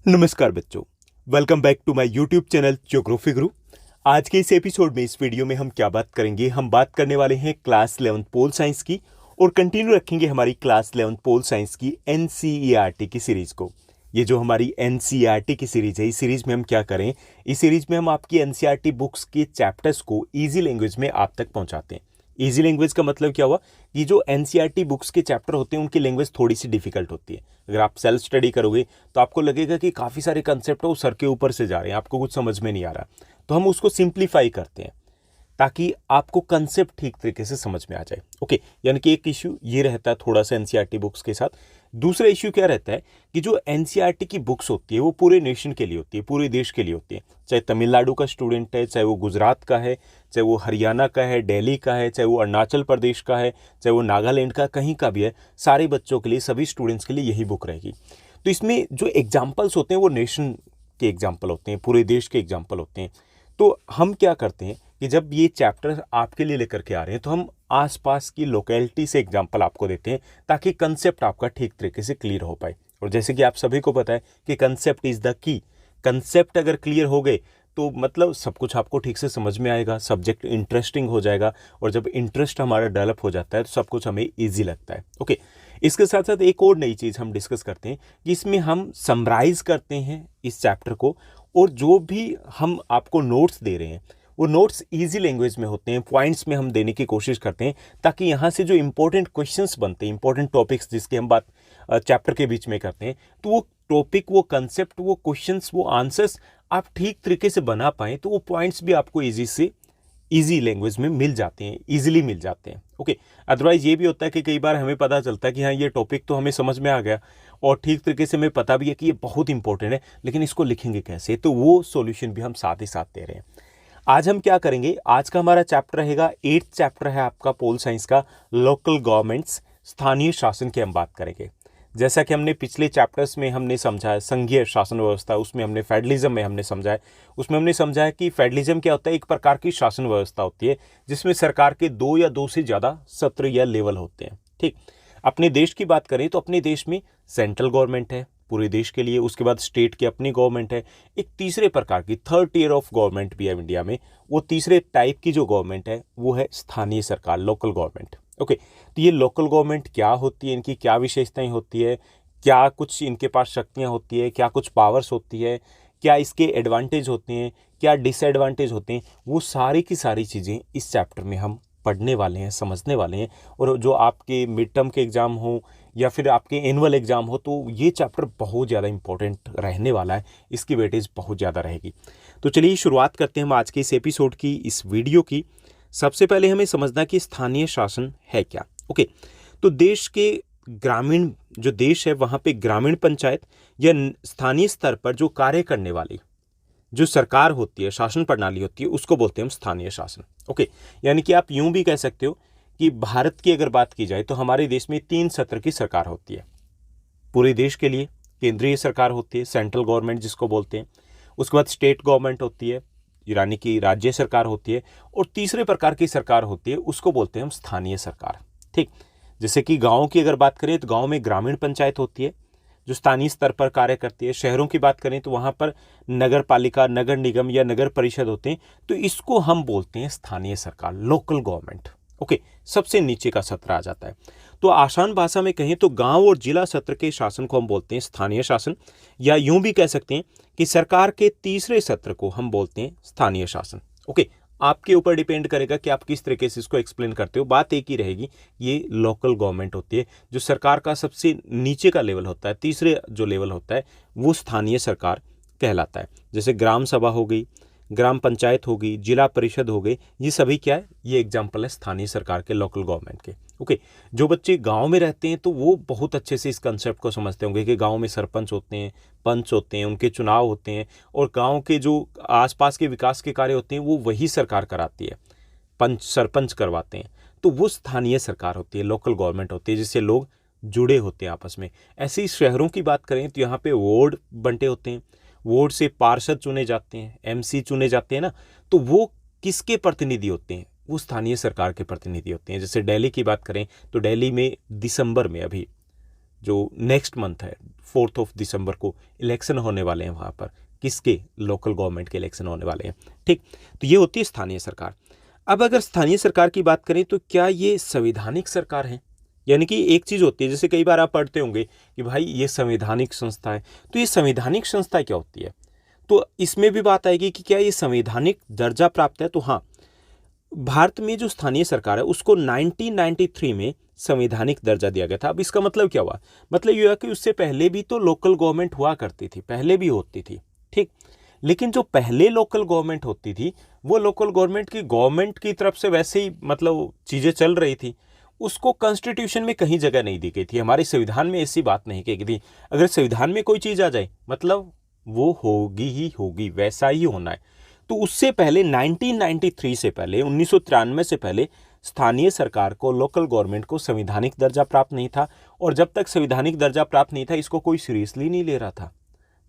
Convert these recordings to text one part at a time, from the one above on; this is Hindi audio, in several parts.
नमस्कार बच्चों, welcome back to my YouTube channel geography guru. आज के इस एपिसोड में इस वीडियो में हम क्या बात करेंगे, हम बात करने वाले हैं क्लास 11 पोल साइंस की और कंटिन्यू रखेंगे हमारी क्लास 11 पोल साइंस की एनसीईआरटी की सीरीज को। ये जो हमारी एनसीईआरटी की सीरीज है, इस सीरीज में हम क्या करें, इस सीरीज में हम आपकी एनसीईआरटी बुक्स के चैप्टर्स को ईजी लैंग्वेज में आप तक पहुंचाते हैं। ईजी लैंग्वेज का मतलब क्या हुआ कि जो एनसीईआरटी बुक्स के चैप्टर होते हैं उनकी लैंग्वेज थोड़ी सी डिफिकल्ट होती है। अगर आप सेल्फ स्टडी करोगे तो आपको लगेगा कि काफ़ी सारे कंसेप्ट वो सर के ऊपर से जा रहे हैं, आपको कुछ समझ में नहीं आ रहा। तो हम उसको सिंप्लीफाई करते हैं ताकि आपको कंसेप्ट ठीक तरीके से समझ में आ जाए। ओके, यानी कि एक इश्यू ये रहता है थोड़ा सा एनसीईआरटी बुक्स के साथ। दूसरा इश्यू क्या रहता है कि जो एनसीईआरटी की बुक्स होती है वो पूरे नेशन के लिए होती है, पूरे देश के लिए होती है। चाहे तमिलनाडु का स्टूडेंट है, चाहे वो गुजरात का है, चाहे वो हरियाणा का है, दिल्ली का है, चाहे वो अरुणाचल प्रदेश का है, चाहे वो नागालैंड का, कहीं का भी है, सारे बच्चों के लिए, सभी स्टूडेंट्स के लिए यही बुक रहेगी। तो इसमें जो एग्जाम्पल्स होते हैं वो नेशन के एग्जाम्पल होते हैं, पूरे देश के एग्जाम्पल होते हैं। तो हम क्या करते हैं कि जब ये चैप्टर आपके लिए लेकर के आ रहे हैं तो हम आसपास की लोकेलिटी से एग्जांपल आपको देते हैं ताकि कंसेप्ट आपका ठीक तरीके से क्लियर हो पाए। और जैसे कि आप सभी को पता है कि concept is the key. Concept अगर क्लियर हो गए तो मतलब सब कुछ आपको ठीक से समझ में आएगा, सब्जेक्ट इंटरेस्टिंग हो जाएगा, और जब इंटरेस्ट हमारा डेवलप हो जाता है तो सब कुछ हमें ईजी लगता है। ओके, इसके साथ साथ एक और नई चीज़ हम डिस्कस करते हैं कि इसमें हम समराइज करते हैं इस चैप्टर को, और जो भी हम आपको नोट्स दे रहे हैं वो नोट्स इजी लैंग्वेज में होते हैं, पॉइंट्स में हम देने की कोशिश करते हैं ताकि यहाँ से जो इंपॉर्टेंट क्वेश्चंस बनते हैं, इंपॉर्टेंट टॉपिक्स जिसकी हम बात चैप्टर के बीच में करते हैं, तो वो टॉपिक, वो कंसेप्ट, वो क्वेश्चंस, वो आंसर्स आप ठीक तरीके से बना पाएँ तो वो पॉइंट्स भी आपको ईजी लैंग्वेज में मिल जाते हैं, ईजिली मिल जाते हैं। ओके, अदरवाइज ये भी होता है कि कई बार हमें पता चलता है कि हाँ ये टॉपिक तो हमें समझ में आ गया और ठीक तरीके से हमें पता भी है कि ये बहुत इंपॉर्टेंट है, लेकिन इसको लिखेंगे कैसे, तो वो सॉल्यूशन भी हम साथ ही साथ दे रहे हैं। आज हम क्या करेंगे, आज का हमारा चैप्टर रहेगा 8th चैप्टर है आपका पोल साइंस का, लोकल गवर्नमेंट्स, स्थानीय शासन की हम बात करेंगे। जैसा कि हमने पिछले चैप्टर्स में हमने समझा है संघीय शासन व्यवस्था, उसमें हमने फेडरलिज्म में हमने समझा है, उसमें हमने समझा है कि फेडरलिज्म क्या होता है, एक प्रकार की शासन व्यवस्था होती है जिसमें सरकार के 2 या 2 से ज़्यादा सत्र या लेवल होते हैं। ठीक, अपने देश की बात करें तो अपने देश में सेंट्रल गवर्नमेंट है पूरे देश के लिए, उसके बाद स्टेट की अपनी गवर्नमेंट है, एक तीसरे प्रकार की थर्ड टियर ऑफ गवर्नमेंट भी है इंडिया में। वो तीसरे टाइप की जो गवर्नमेंट है वो है स्थानीय सरकार, लोकल गवर्नमेंट। ओके, तो ये लोकल गवर्नमेंट क्या होती है, इनकी क्या विशेषताएं होती है, क्या कुछ इनके पास शक्तियाँ होती है, क्या कुछ पावर्स होती है, क्या इसके एडवांटेज होते हैं, क्या डिसएडवांटेज होते हैं, वो सारी की सारी चीज़ें इस चैप्टर में हम पढ़ने वाले हैं, समझने वाले हैं। और जो आपके मिड टर्म के एग्ज़ाम हो या फिर आपके एनुअल एग्ज़ाम हो तो ये चैप्टर बहुत ज़्यादा इंपॉर्टेंट रहने वाला है, इसकी वेटेज बहुत ज़्यादा रहेगी। तो चलिए शुरुआत करते हैं हम आज के इस एपिसोड की, इस वीडियो की। सबसे पहले हमें समझना कि स्थानीय शासन है क्या। ओके, तो देश के ग्रामीण जो देश है वहाँ पे ग्रामीण पंचायत या स्थानीय स्तर पर जो कार्य करने वाली जो सरकार होती है, शासन प्रणाली होती है, उसको बोलते हैं हम स्थानीय शासन। ओके, यानी कि आप यूं भी कह सकते हो कि भारत की अगर बात की जाए तो हमारे देश में 3 सत्र की सरकार होती है। पूरे देश के लिए केंद्रीय सरकार होती है, सेंट्रल गवर्नमेंट जिसको बोलते हैं, उसके बाद स्टेट गवर्नमेंट होती है यानी कि राज्य सरकार होती है, और तीसरे प्रकार की सरकार होती है उसको बोलते हैं हम स्थानीय सरकार। ठीक, जैसे कि गाँव की अगर बात करें तो गाँव में ग्रामीण पंचायत होती है जो स्थानीय स्तर पर कार्य करती है। शहरों की बात करें तो वहाँ पर नगर पालिका, नगर निगम या नगर परिषद होते हैं, तो इसको हम बोलते हैं स्थानीय सरकार, लोकल गवर्नमेंट। ओके, सबसे नीचे का सत्र आ जाता है। तो आसान भाषा में कहें तो गांव और जिला सत्र के शासन को हम बोलते हैं स्थानीय शासन, या यूं भी कह सकते हैं कि सरकार के तीसरे सत्र को हम बोलते हैं स्थानीय शासन। ओके, आपके ऊपर डिपेंड करेगा कि आप किस तरीके से इसको एक्सप्लेन करते हो, बात एक ही रहेगी, ये लोकल गवर्नमेंट होती है। जो सरकार का सबसे नीचे का लेवल होता है, तीसरे जो लेवल होता है वो स्थानीय सरकार कहलाता है। जैसे ग्राम सभा हो गई, ग्राम पंचायत हो गई, जिला परिषद हो गई, ये सभी क्या है, ये एग्जाम्पल है स्थानीय सरकार के, लोकल गवर्नमेंट के। ओके, जो बच्चे गांव में रहते हैं तो वो बहुत अच्छे से इस कंसेप्ट को समझते होंगे कि गांव में सरपंच होते हैं, पंच होते हैं, उनके चुनाव होते हैं, और गांव के जो आसपास के विकास के कार्य होते हैं वो वही सरकार कराती है, पंच सरपंच करवाते हैं। तो वो स्थानीय सरकार होती है, लोकल गवर्नमेंट होती है, जिससे लोग जुड़े होते हैं आपस में। ऐसे ही शहरों की बात करें तो यहाँ पे वार्ड बंटे होते हैं, वार्ड से पार्षद चुने जाते हैं, एमसी चुने जाते हैं ना, तो वो किसके प्रतिनिधि होते हैं, वो स्थानीय सरकार के प्रतिनिधि होते हैं। जैसे दिल्ली की बात करें तो दिल्ली में दिसंबर में अभी जो नेक्स्ट मंथ है 4 दिसंबर को इलेक्शन होने वाले हैं वहाँ पर, किसके, लोकल गवर्नमेंट के इलेक्शन होने वाले हैं। ठीक, तो ये होती है स्थानीय सरकार। अब अगर स्थानीय सरकार की बात करें तो क्या ये संवैधानिक सरकार है? यानी कि एक चीज़ होती है, जैसे कई बार आप पढ़ते होंगे कि भाई ये संवैधानिक संस्था है, तो ये संवैधानिक संस्था क्या होती है? तो इसमें भी बात आएगी कि क्या ये संवैधानिक दर्जा प्राप्त है। तो हाँ, भारत में जो स्थानीय सरकार है उसको 1993 में संवैधानिक दर्जा दिया गया था। अब इसका मतलब क्या हुआ? मतलब ये हुआ कि उससे पहले भी तो लोकल गवर्नमेंट हुआ करती थी, पहले भी होती थी, ठीक, लेकिन जो पहले लोकल गवर्नमेंट होती थी वो लोकल गवर्नमेंट की तरफ से वैसे ही मतलब चीज़ें चल रही थी, उसको कॉन्स्टिट्यूशन में कहीं जगह नहीं दी गई थी, हमारे संविधान में ऐसी बात नहीं कही गई थी। अगर संविधान में कोई चीज़ आ जाए मतलब वो होगी ही होगी, वैसा ही होना है। तो उससे पहले 1993 से पहले 1993 से पहले स्थानीय सरकार को, लोकल गवर्नमेंट को संवैधानिक दर्जा प्राप्त नहीं था। और जब तक संवैधानिक दर्जा प्राप्त नहीं था इसको कोई सीरियसली नहीं ले रहा था।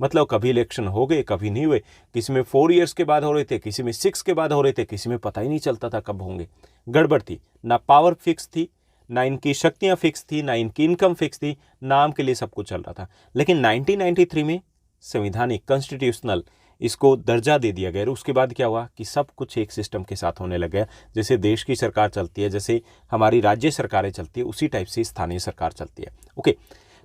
मतलब कभी इलेक्शन हो गए, कभी नहीं हुए, किसी में 4 ईयर्स के बाद हो रहे थे, किसी में 6 के बाद हो रहे थे, किसी में पता ही नहीं चलता था कब होंगे। गड़बड़ थी, ना पावर फिक्स थी, ना इनकी शक्तियाँ फिक्स थी, ना इनकी इनकम फिक्स थी, नाम के लिए सब कुछ चल रहा था। लेकिन 1993 में संवैधानिक कॉन्स्टिट्यूशनल इसको दर्जा दे दिया गया। उसके बाद क्या हुआ कि सब कुछ एक सिस्टम के साथ होने लग गया। जैसे देश की सरकार चलती है, जैसे हमारी राज्य सरकारें चलती है, उसी टाइप से स्थानीय सरकार चलती है। ओके,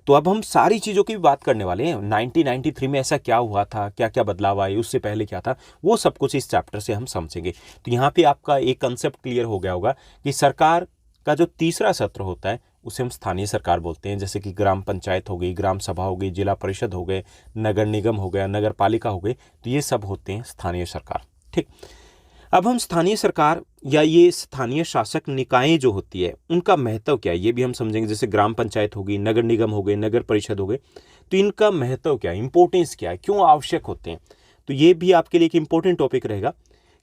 तो अब हम सारी चीज़ों की बात करने वाले हैं। 1993 में ऐसा क्या हुआ था, क्या क्या बदलाव आए, उससे पहले क्या था, वो सब कुछ इस चैप्टर से हम समझेंगे। तो यहाँ पे आपका एक कंसेप्ट क्लियर हो गया होगा कि सरकार का जो तीसरा सत्र होता है उसे हम स्थानीय सरकार बोलते हैं। जैसे कि ग्राम पंचायत हो गई, ग्राम सभा हो गई, जिला परिषद हो गए, नगर निगम हो गया, नगर पालिका हो गई, तो ये सब होते हैं स्थानीय सरकार। ठीक, अब हम स्थानीय सरकार या ये स्थानीय शासक निकायें जो होती है उनका महत्व क्या है ये भी हम समझेंगे। जैसे ग्राम पंचायत होगी, नगर निगम हो गए, नगर परिषद हो गए, तो इनका महत्व क्या है, इंपॉर्टेंस क्या है, क्यों आवश्यक होते हैं। तो ये भी आपके लिए एक इंपॉर्टेंट टॉपिक रहेगा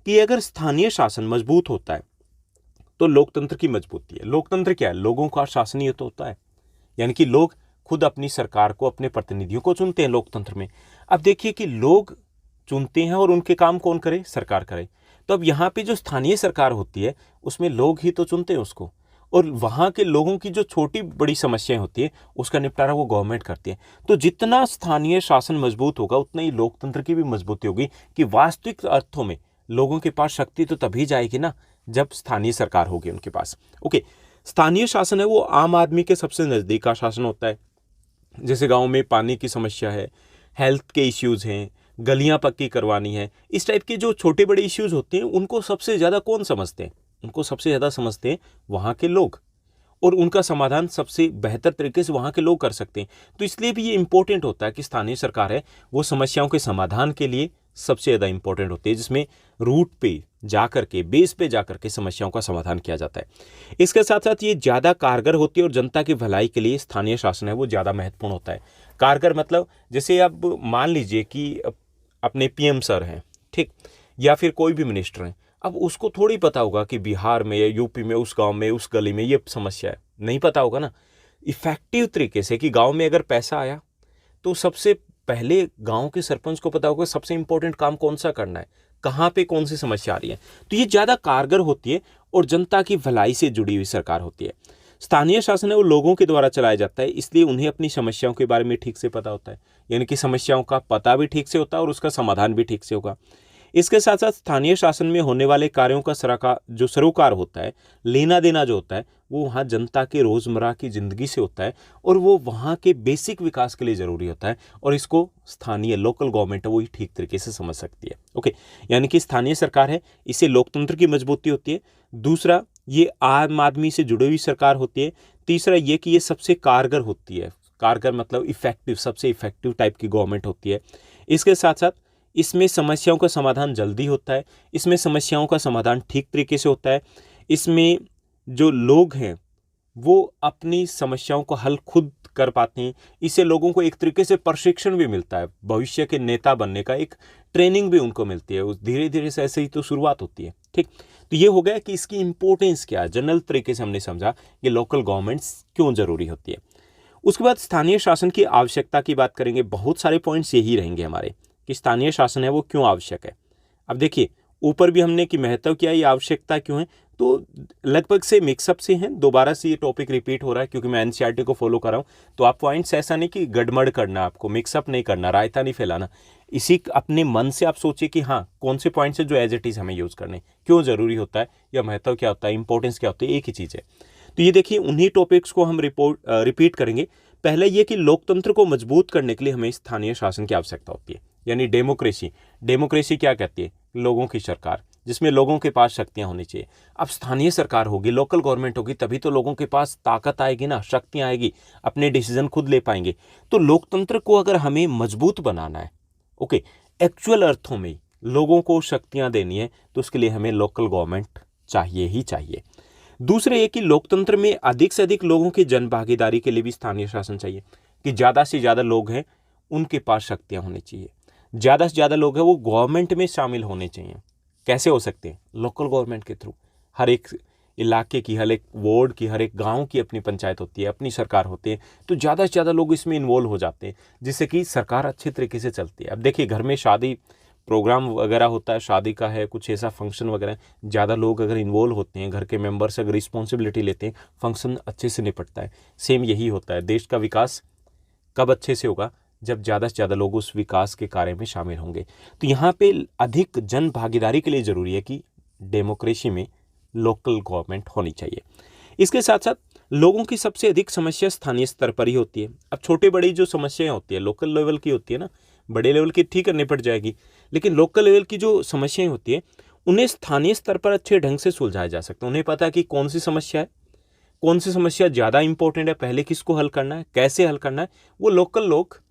कि अगर स्थानीय शासन मजबूत होता है तो लोकतंत्र की मजबूती है। लोकतंत्र क्या है, लोगों का शासन ही तो होता है, यानी कि लोग खुद अपनी सरकार को, अपने प्रतिनिधियों को चुनते हैं लोकतंत्र में। अब देखिए कि लोग चुनते हैं और उनके काम कौन करे, सरकार करे। तो अब यहाँ पे जो स्थानीय सरकार होती है उसमें लोग ही तो चुनते हैं उसको, और वहाँ के लोगों की जो छोटी बड़ी समस्याएं होती है उसका निपटारा वो गवर्नमेंट करती है। तो जितना स्थानीय शासन मजबूत होगा उतना ही लोकतंत्र की भी मजबूती होगी कि वास्तविक अर्थों में लोगों के पास शक्ति तो तभी जाएगी ना जब स्थानीय सरकार होगी उनके पास। ओके, स्थानीय शासन है वो आम आदमी के सबसे नज़दीक का शासन होता है। जैसे गांव में पानी की समस्या है, हेल्थ के इश्यूज़ हैं, गलियां पक्की करवानी है, इस टाइप के जो छोटे बड़े इश्यूज़ होते हैं उनको सबसे ज़्यादा कौन समझते हैं, उनको सबसे ज़्यादा समझते हैं वहाँ के लोग, और उनका समाधान सबसे बेहतर तरीके से वहाँ के लोग कर सकते हैं। तो इसलिए भी ये इंपॉर्टेंट होता है कि स्थानीय सरकार है वो समस्याओं के समाधान के लिए सबसे ज़्यादा इंपॉर्टेंट होती है, जिसमें रूट पे जा करके, बेस पे जा करके समस्याओं का समाधान किया जाता है। इसके साथ साथ ये ज़्यादा कारगर होती है और जनता की भलाई के लिए स्थानीय शासन है वो ज़्यादा महत्वपूर्ण होता है। कारगर मतलब जैसे अब मान लीजिए कि अपने पीएम सर हैं, ठीक, या फिर कोई भी मिनिस्टर हैं, अब उसको थोड़ी पता होगा कि बिहार में या यूपी में उस गांव में उस गली में ये समस्या है, नहीं पता होगा ना। इफेक्टिव तरीके से कि गांव में अगर पैसा आया तो सबसे पहले गांव के सरपंच को पता होगा सबसे इंपॉर्टेंट काम कौन सा करना है, कहाँ पे कौन सी समस्या आ रही है। तो ये ज़्यादा कारगर होती है और जनता की भलाई से जुड़ी हुई सरकार होती है। स्थानीय शासन है वो लोगों के द्वारा चलाया जाता है, इसलिए उन्हें अपनी समस्याओं के बारे में ठीक से पता होता है, यानी कि समस्याओं का पता भी ठीक से होता है और उसका समाधान भी ठीक से होगा। इसके साथ साथ स्थानीय शासन में होने वाले कार्यों का सरोकार होता है, लेना देना जो होता है वो वहाँ जनता के रोज़मर्रा की ज़िंदगी से होता है और वो वहाँ के बेसिक विकास के लिए ज़रूरी होता है, और इसको स्थानीय लोकल गवर्नमेंट है वो ही ठीक तरीके से समझ सकती है। ओके, यानी कि स्थानीय सरकार है, इससे लोकतंत्र की मजबूती होती है। दूसरा, ये आम आदमी से जुड़ी हुई सरकार होती है। तीसरा ये कि ये सबसे कारगर होती है, कारगर मतलब इफेक्टिव, सबसे इफेक्टिव टाइप की गवर्नमेंट होती है। इसके साथ साथ इसमें समस्याओं का समाधान जल्दी होता है, इसमें समस्याओं का समाधान ठीक तरीके से होता है, इसमें जो लोग हैं वो अपनी समस्याओं को हल खुद कर पाते हैं। इससे लोगों को एक तरीके से प्रशिक्षण भी मिलता है, भविष्य के नेता बनने का एक ट्रेनिंग भी उनको मिलती है। उस धीरे धीरे से ऐसे ही तो शुरुआत होती है। ठीक, तो ये हो गया कि इसकी इंपॉर्टेंस क्या है, जनरल तरीके से हमने समझा कि लोकल गवर्नमेंट्स क्यों ज़रूरी होती है। उसके बाद स्थानीय शासन की आवश्यकता की बात करेंगे। बहुत सारे पॉइंट्स यही रहेंगे हमारे कि स्थानीय शासन है वो क्यों आवश्यक है। अब देखिए ऊपर भी हमने कि महत्व क्या है, ये आवश्यकता क्यों है, तो लगभग से मिक्सअप से हैं, दोबारा से ये टॉपिक रिपीट हो रहा है क्योंकि मैं एनसीईआरटी को फॉलो कर रहा हूँ। तो आप पॉइंट्स ऐसा नहीं कि गड़बड़ करना, आपको मिक्सअप नहीं करना, रायता नहीं फैलाना। इसी अपने मन से आप सोचिए कि हाँ कौन से पॉइंट्स है जो एज इट इज़ हमें यूज़ करने, क्यों ज़रूरी होता है या महत्व क्या होता है, इंपॉर्टेंस क्या होती है, एक ही चीज़ है। तो ये देखिए उन्हीं टॉपिक्स को हम रिपीट करेंगे। पहले ये कि लोकतंत्र को मजबूत करने के लिए हमें स्थानीय शासन की आवश्यकता होती है, यानी डेमोक्रेसी। डेमोक्रेसी क्या कहती है? लोगों की सरकार, जिसमें लोगों के पास शक्तियां होनी चाहिए। अब स्थानीय सरकार होगी, लोकल गवर्नमेंट होगी, तभी तो लोगों के पास ताकत आएगी ना, शक्तियां आएगी, अपने डिसीजन खुद ले पाएंगे। तो लोकतंत्र को अगर हमें मजबूत बनाना है, ओके, एक्चुअल अर्थों में लोगों को शक्तियां देनी है, तो उसके लिए हमें लोकल गवर्नमेंट चाहिए ही चाहिए। दूसरे ये कि लोकतंत्र में अधिक से अधिक लोगों की जन भागीदारी के लिए भी स्थानीय शासन चाहिए, कि ज़्यादा से ज़्यादा लोग हैं उनके पास शक्तियां होनी चाहिए, ज़्यादा से ज़्यादा लोग हैं वो गवर्नमेंट में शामिल होने चाहिए। कैसे हो सकते हैं? लोकल गवर्नमेंट के थ्रू। हर एक इलाके की, हर एक वार्ड की, हर एक गांव की अपनी पंचायत होती है, अपनी सरकार होती है, तो ज़्यादा से ज़्यादा लोग इसमें इन्वॉल्व हो जाते हैं, जिससे कि सरकार अच्छे तरीके से चलती है। अब देखिए घर में शादी प्रोग्राम वगैरह होता है, शादी का है, कुछ ऐसा फंक्शन वगैरह, ज़्यादा लोग अगर इन्वॉल्व होते हैं, घर के मेंबर्स अगर रिस्पॉन्सिबिलिटी लेते हैं, फंक्शन अच्छे से निपटता है। सेम यही होता है, देश का विकास कब अच्छे से होगा? जब ज़्यादा से ज़्यादा लोग उस विकास के कार्य में शामिल होंगे। तो यहाँ पे अधिक जन भागीदारी के लिए ज़रूरी है कि डेमोक्रेसी में लोकल गवर्नमेंट होनी चाहिए। इसके साथ साथ लोगों की सबसे अधिक समस्या स्थानीय स्तर पर ही होती है। अब छोटे बड़ी जो समस्याएं होती है लोकल लेवल की होती है ना, बड़े लेवल की ठीक निपट जाएगी, लेकिन लोकल लेवल की जो समस्याएं होती है उन्हें स्थानीय स्तर पर अच्छे ढंग से सुलझाया जा सकता है। उन्हें पता है कि कौन सी समस्या है, कौन सी समस्या ज़्यादा इंपॉर्टेंट है, पहले किसको हल करना है, कैसे हल करना है, वो लोकल लोग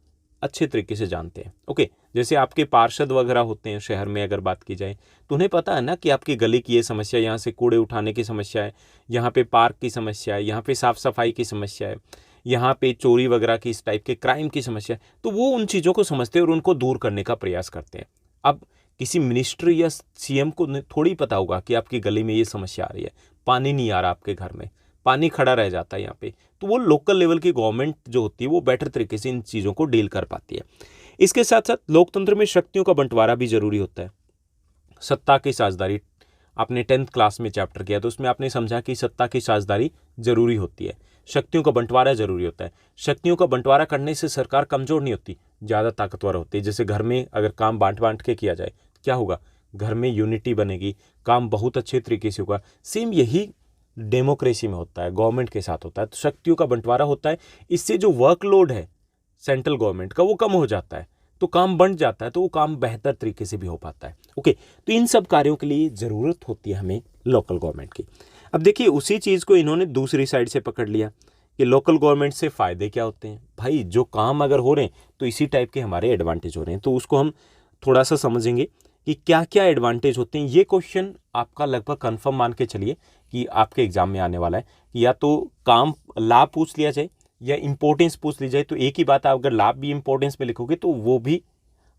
अच्छे तरीके से जानते हैं। ओके, जैसे आपके पार्षद वगैरह होते हैं शहर में, अगर बात की जाए तो उन्हें पता है ना कि आपकी गली की ये समस्या, यहाँ से कूड़े उठाने की समस्या है, यहाँ पे पार्क की समस्या है, यहाँ पे साफ सफाई की समस्या है, यहाँ पे चोरी वगैरह की, इस टाइप के क्राइम की समस्या है। तो वो उन चीज़ों को समझते हैं और उनको दूर करने का प्रयास करते हैं। अब किसी मिनिस्टर या सीएम को थोड़ी पता होगा कि आपकी गली में ये समस्या आ रही है, पानी नहीं आ रहा आपके घर में, पानी खड़ा रह जाता है यहाँ पे, तो वो लोकल लेवल की गवर्नमेंट जो होती है वो बेटर तरीके से इन चीज़ों को डील कर पाती है। इसके साथ साथ लोकतंत्र में शक्तियों का बंटवारा भी जरूरी होता है। सत्ता की साझेदारी, आपने 10th क्लास में चैप्टर किया तो उसमें आपने समझा कि सत्ता की साझेदारी जरूरी होती है, शक्तियों का बंटवारा जरूरी होता है। शक्तियों का बंटवारा करने से सरकार कमजोर नहीं होती, ज़्यादा ताकतवर होती है। जैसे घर में अगर काम बांट बांट के किया जाए, क्या होगा? घर में यूनिटी बनेगी, काम बहुत अच्छे तरीके से होगा। सेम यही डेमोक्रेसी में होता है, गवर्नमेंट के साथ होता है। तो शक्तियों का बंटवारा होता है, इससे जो वर्कलोड है सेंट्रल गवर्नमेंट का वो कम हो जाता है, तो काम बंट जाता है, तो वो काम बेहतर तरीके से भी हो पाता है। ओके, तो इन सब कार्यों के लिए ज़रूरत होती है हमें लोकल गवर्नमेंट की। अब देखिए उसी चीज़ को इन्होंने दूसरी साइड से पकड़ लिया कि लोकल गवर्नमेंट से फ़ायदे क्या होते हैं। भाई जो काम अगर हो रहे हैं तो इसी टाइप के हमारे एडवांटेज हो रहे हैं, तो उसको हम थोड़ा सा समझेंगे कि क्या क्या एडवांटेज होते हैं। ये क्वेश्चन आपका लगभग कंफर्म मान के चलिए कि आपके एग्जाम में आने वाला है कि या तो काम लाभ पूछ लिया जाए या इंपॉर्टेंस पूछ ली जाए। तो एक ही बात, आप अगर लाभ भी इंपॉर्टेंस में लिखोगे तो वो भी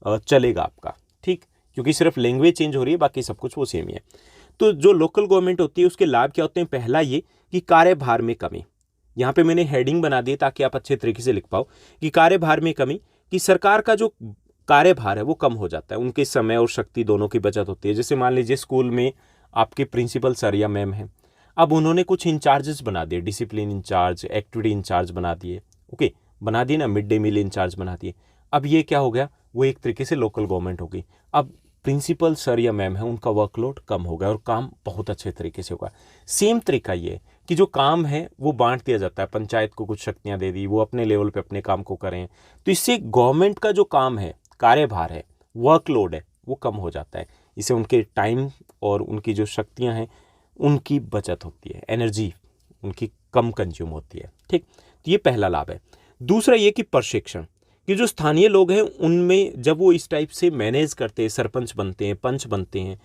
चलेगा आपका, ठीक, क्योंकि सिर्फ लैंग्वेज चेंज हो रही है, बाकी सब कुछ वो सेम ही है। तो जो लोकल गवर्नमेंट होती है उसके लाभ क्या होते हैं? पहला ये कि कार्यभार में कमी। यहाँ पे मैंने हेडिंग बना दी ताकि आप अच्छे तरीके से लिख पाओ कि कार्यभार में कमी, कि सरकार का जो कार्यभार है वो कम हो जाता है, उनके समय और शक्ति दोनों की बचत होती है। जैसे मान लीजिए स्कूल में आपके प्रिंसिपल सर या मैम हैं, अब उन्होंने कुछ इंचार्जेस बना दिए, डिसिप्लिन इंचार्ज, एक्टिविटी इंचार्ज बना दिए, ओके, बना दिए ना, मिड डे मील इंचार्ज बना दिए। अब ये क्या हो गया? वो एक तरीके से लोकल गवर्नमेंट होगी। अब प्रिंसिपल सर या मैम है, उनका वर्कलोड कम हो गया और काम बहुत अच्छे तरीके से होगा। सेम तरीका ये है कि जो काम है वो बांट दिया जाता है, पंचायत को कुछ शक्तियाँ दे दी, वो अपने लेवल पे अपने काम को करें, तो इससे गवर्नमेंट का जो काम है, कार्यभार है, वर्कलोड है, वो कम हो जाता है। इससे उनके टाइम और उनकी जो शक्तियाँ हैं उनकी बचत होती है, एनर्जी उनकी कम कंज्यूम होती है, ठीक। तो ये पहला लाभ है। दूसरा ये कि प्रशिक्षण, कि जो स्थानीय लोग हैं उनमें जब वो इस टाइप से मैनेज करते हैं, सरपंच बनते हैं, पंच बनते हैं,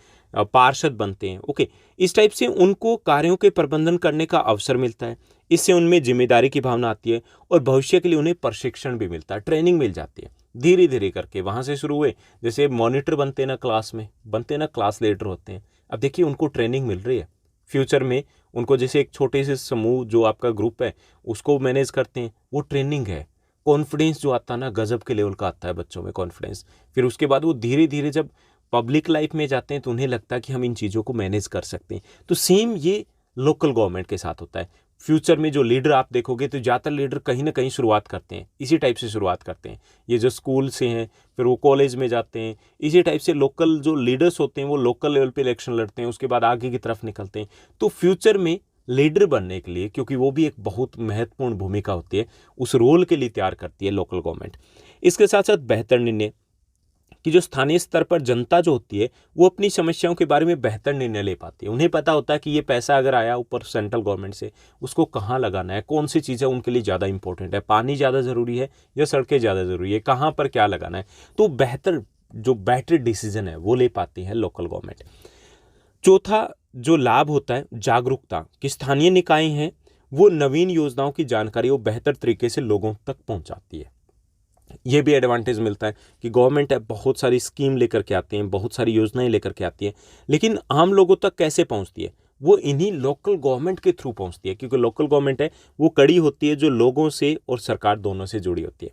पार्षद बनते हैं, ओके, इस टाइप से उनको कार्यों के प्रबंधन करने का अवसर मिलता है। इससे उनमें जिम्मेदारी की भावना आती है और भविष्य के लिए उन्हें प्रशिक्षण भी मिलता है, ट्रेनिंग मिल जाती है। धीरे धीरे करके वहाँ से शुरू हुए, जैसे मॉनिटर बनते हैं ना क्लास में, बनते हैं ना क्लास लीडर होते हैं, अब देखिए उनको ट्रेनिंग मिल रही है फ्यूचर में। उनको जैसे एक छोटे से समूह जो आपका ग्रुप है उसको मैनेज करते हैं, वो ट्रेनिंग है। कॉन्फिडेंस जो आता है ना, गजब के लेवल का आता है बच्चों में कॉन्फिडेंस। फिर उसके बाद वो धीरे धीरे जब पब्लिक लाइफ में जाते हैं तो उन्हें लगता है कि हम इन चीज़ों को मैनेज कर सकते हैं। तो सेम ये लोकल गवर्नमेंट के साथ होता है। फ्यूचर में जो लीडर आप देखोगे तो ज़्यादातर लीडर कहीं ना कहीं शुरुआत करते हैं, इसी टाइप से शुरुआत करते हैं। ये जो स्कूल से हैं फिर वो कॉलेज में जाते हैं, इसी टाइप से लोकल जो लीडर्स होते हैं वो लोकल लेवल पे इलेक्शन लड़ते हैं, उसके बाद आगे की तरफ निकलते हैं। तो फ्यूचर में लीडर बनने के लिए, क्योंकि वो भी एक बहुत महत्वपूर्ण भूमिका होती है, उस रोल के लिए तैयार करती है लोकल गवर्नमेंट। इसके साथ साथ बेहतर निर्णय कि जो स्थानीय स्तर पर जनता जो होती है वो अपनी समस्याओं के बारे में बेहतर निर्णय ले पाती है। उन्हें पता होता है कि ये पैसा अगर आया ऊपर सेंट्रल गवर्नमेंट से, उसको कहाँ लगाना है, कौन सी चीज़ें उनके लिए ज़्यादा इंपॉर्टेंट है, पानी ज़्यादा ज़रूरी है या सड़कें ज़्यादा ज़रूरी है, कहाँ पर क्या लगाना है। तो बेटर डिसीजन है वो ले पाती है लोकल गवर्नमेंट। चौथा जो लाभ होता है जागरूकता, कि स्थानीय निकाय हैं वो नवीन योजनाओं की जानकारी वो बेहतर तरीके से लोगों तक पहुँचाती है। ये भी एडवांटेज मिलता है कि गवर्नमेंट बहुत सारी स्कीम लेकर के आती हैं, बहुत सारी योजनाएं लेकर के आती है, लेकिन आम लोगों तक कैसे पहुंचती है, वो इन्हीं लोकल गवर्नमेंट के थ्रू पहुंचती है। क्योंकि लोकल गवर्नमेंट है वो कड़ी होती है जो लोगों से और सरकार दोनों से जुड़ी होती है।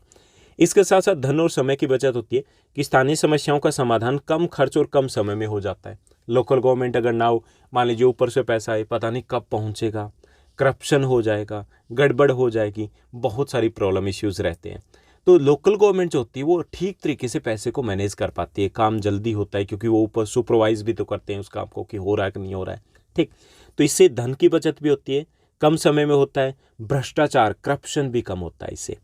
इसके साथ साथ धन और समय की बचत होती है कि स्थानीय समस्याओं का समाधान कम खर्च और कम समय में हो जाता है। लोकल गवर्नमेंट अगर ना हो, मान लीजिए ऊपर से पैसा आए, पता नहीं कब पहुँचेगा, करप्शन हो जाएगा, गड़बड़ हो जाएगी, बहुत सारी प्रॉब्लम इश्यूज़ रहते हैं। तो लोकल गवर्नमेंट जो होती है वो ठीक तरीके से पैसे को मैनेज कर पाती है, काम जल्दी होता है क्योंकि वो ऊपर सुपरवाइज भी तो करते हैं उस काम को कि हो रहा है कि नहीं हो रहा है। ठीक, तो इससे धन की बचत भी होती है, कम समय में होता है, भ्रष्टाचार करप्शन भी कम होता है इससे।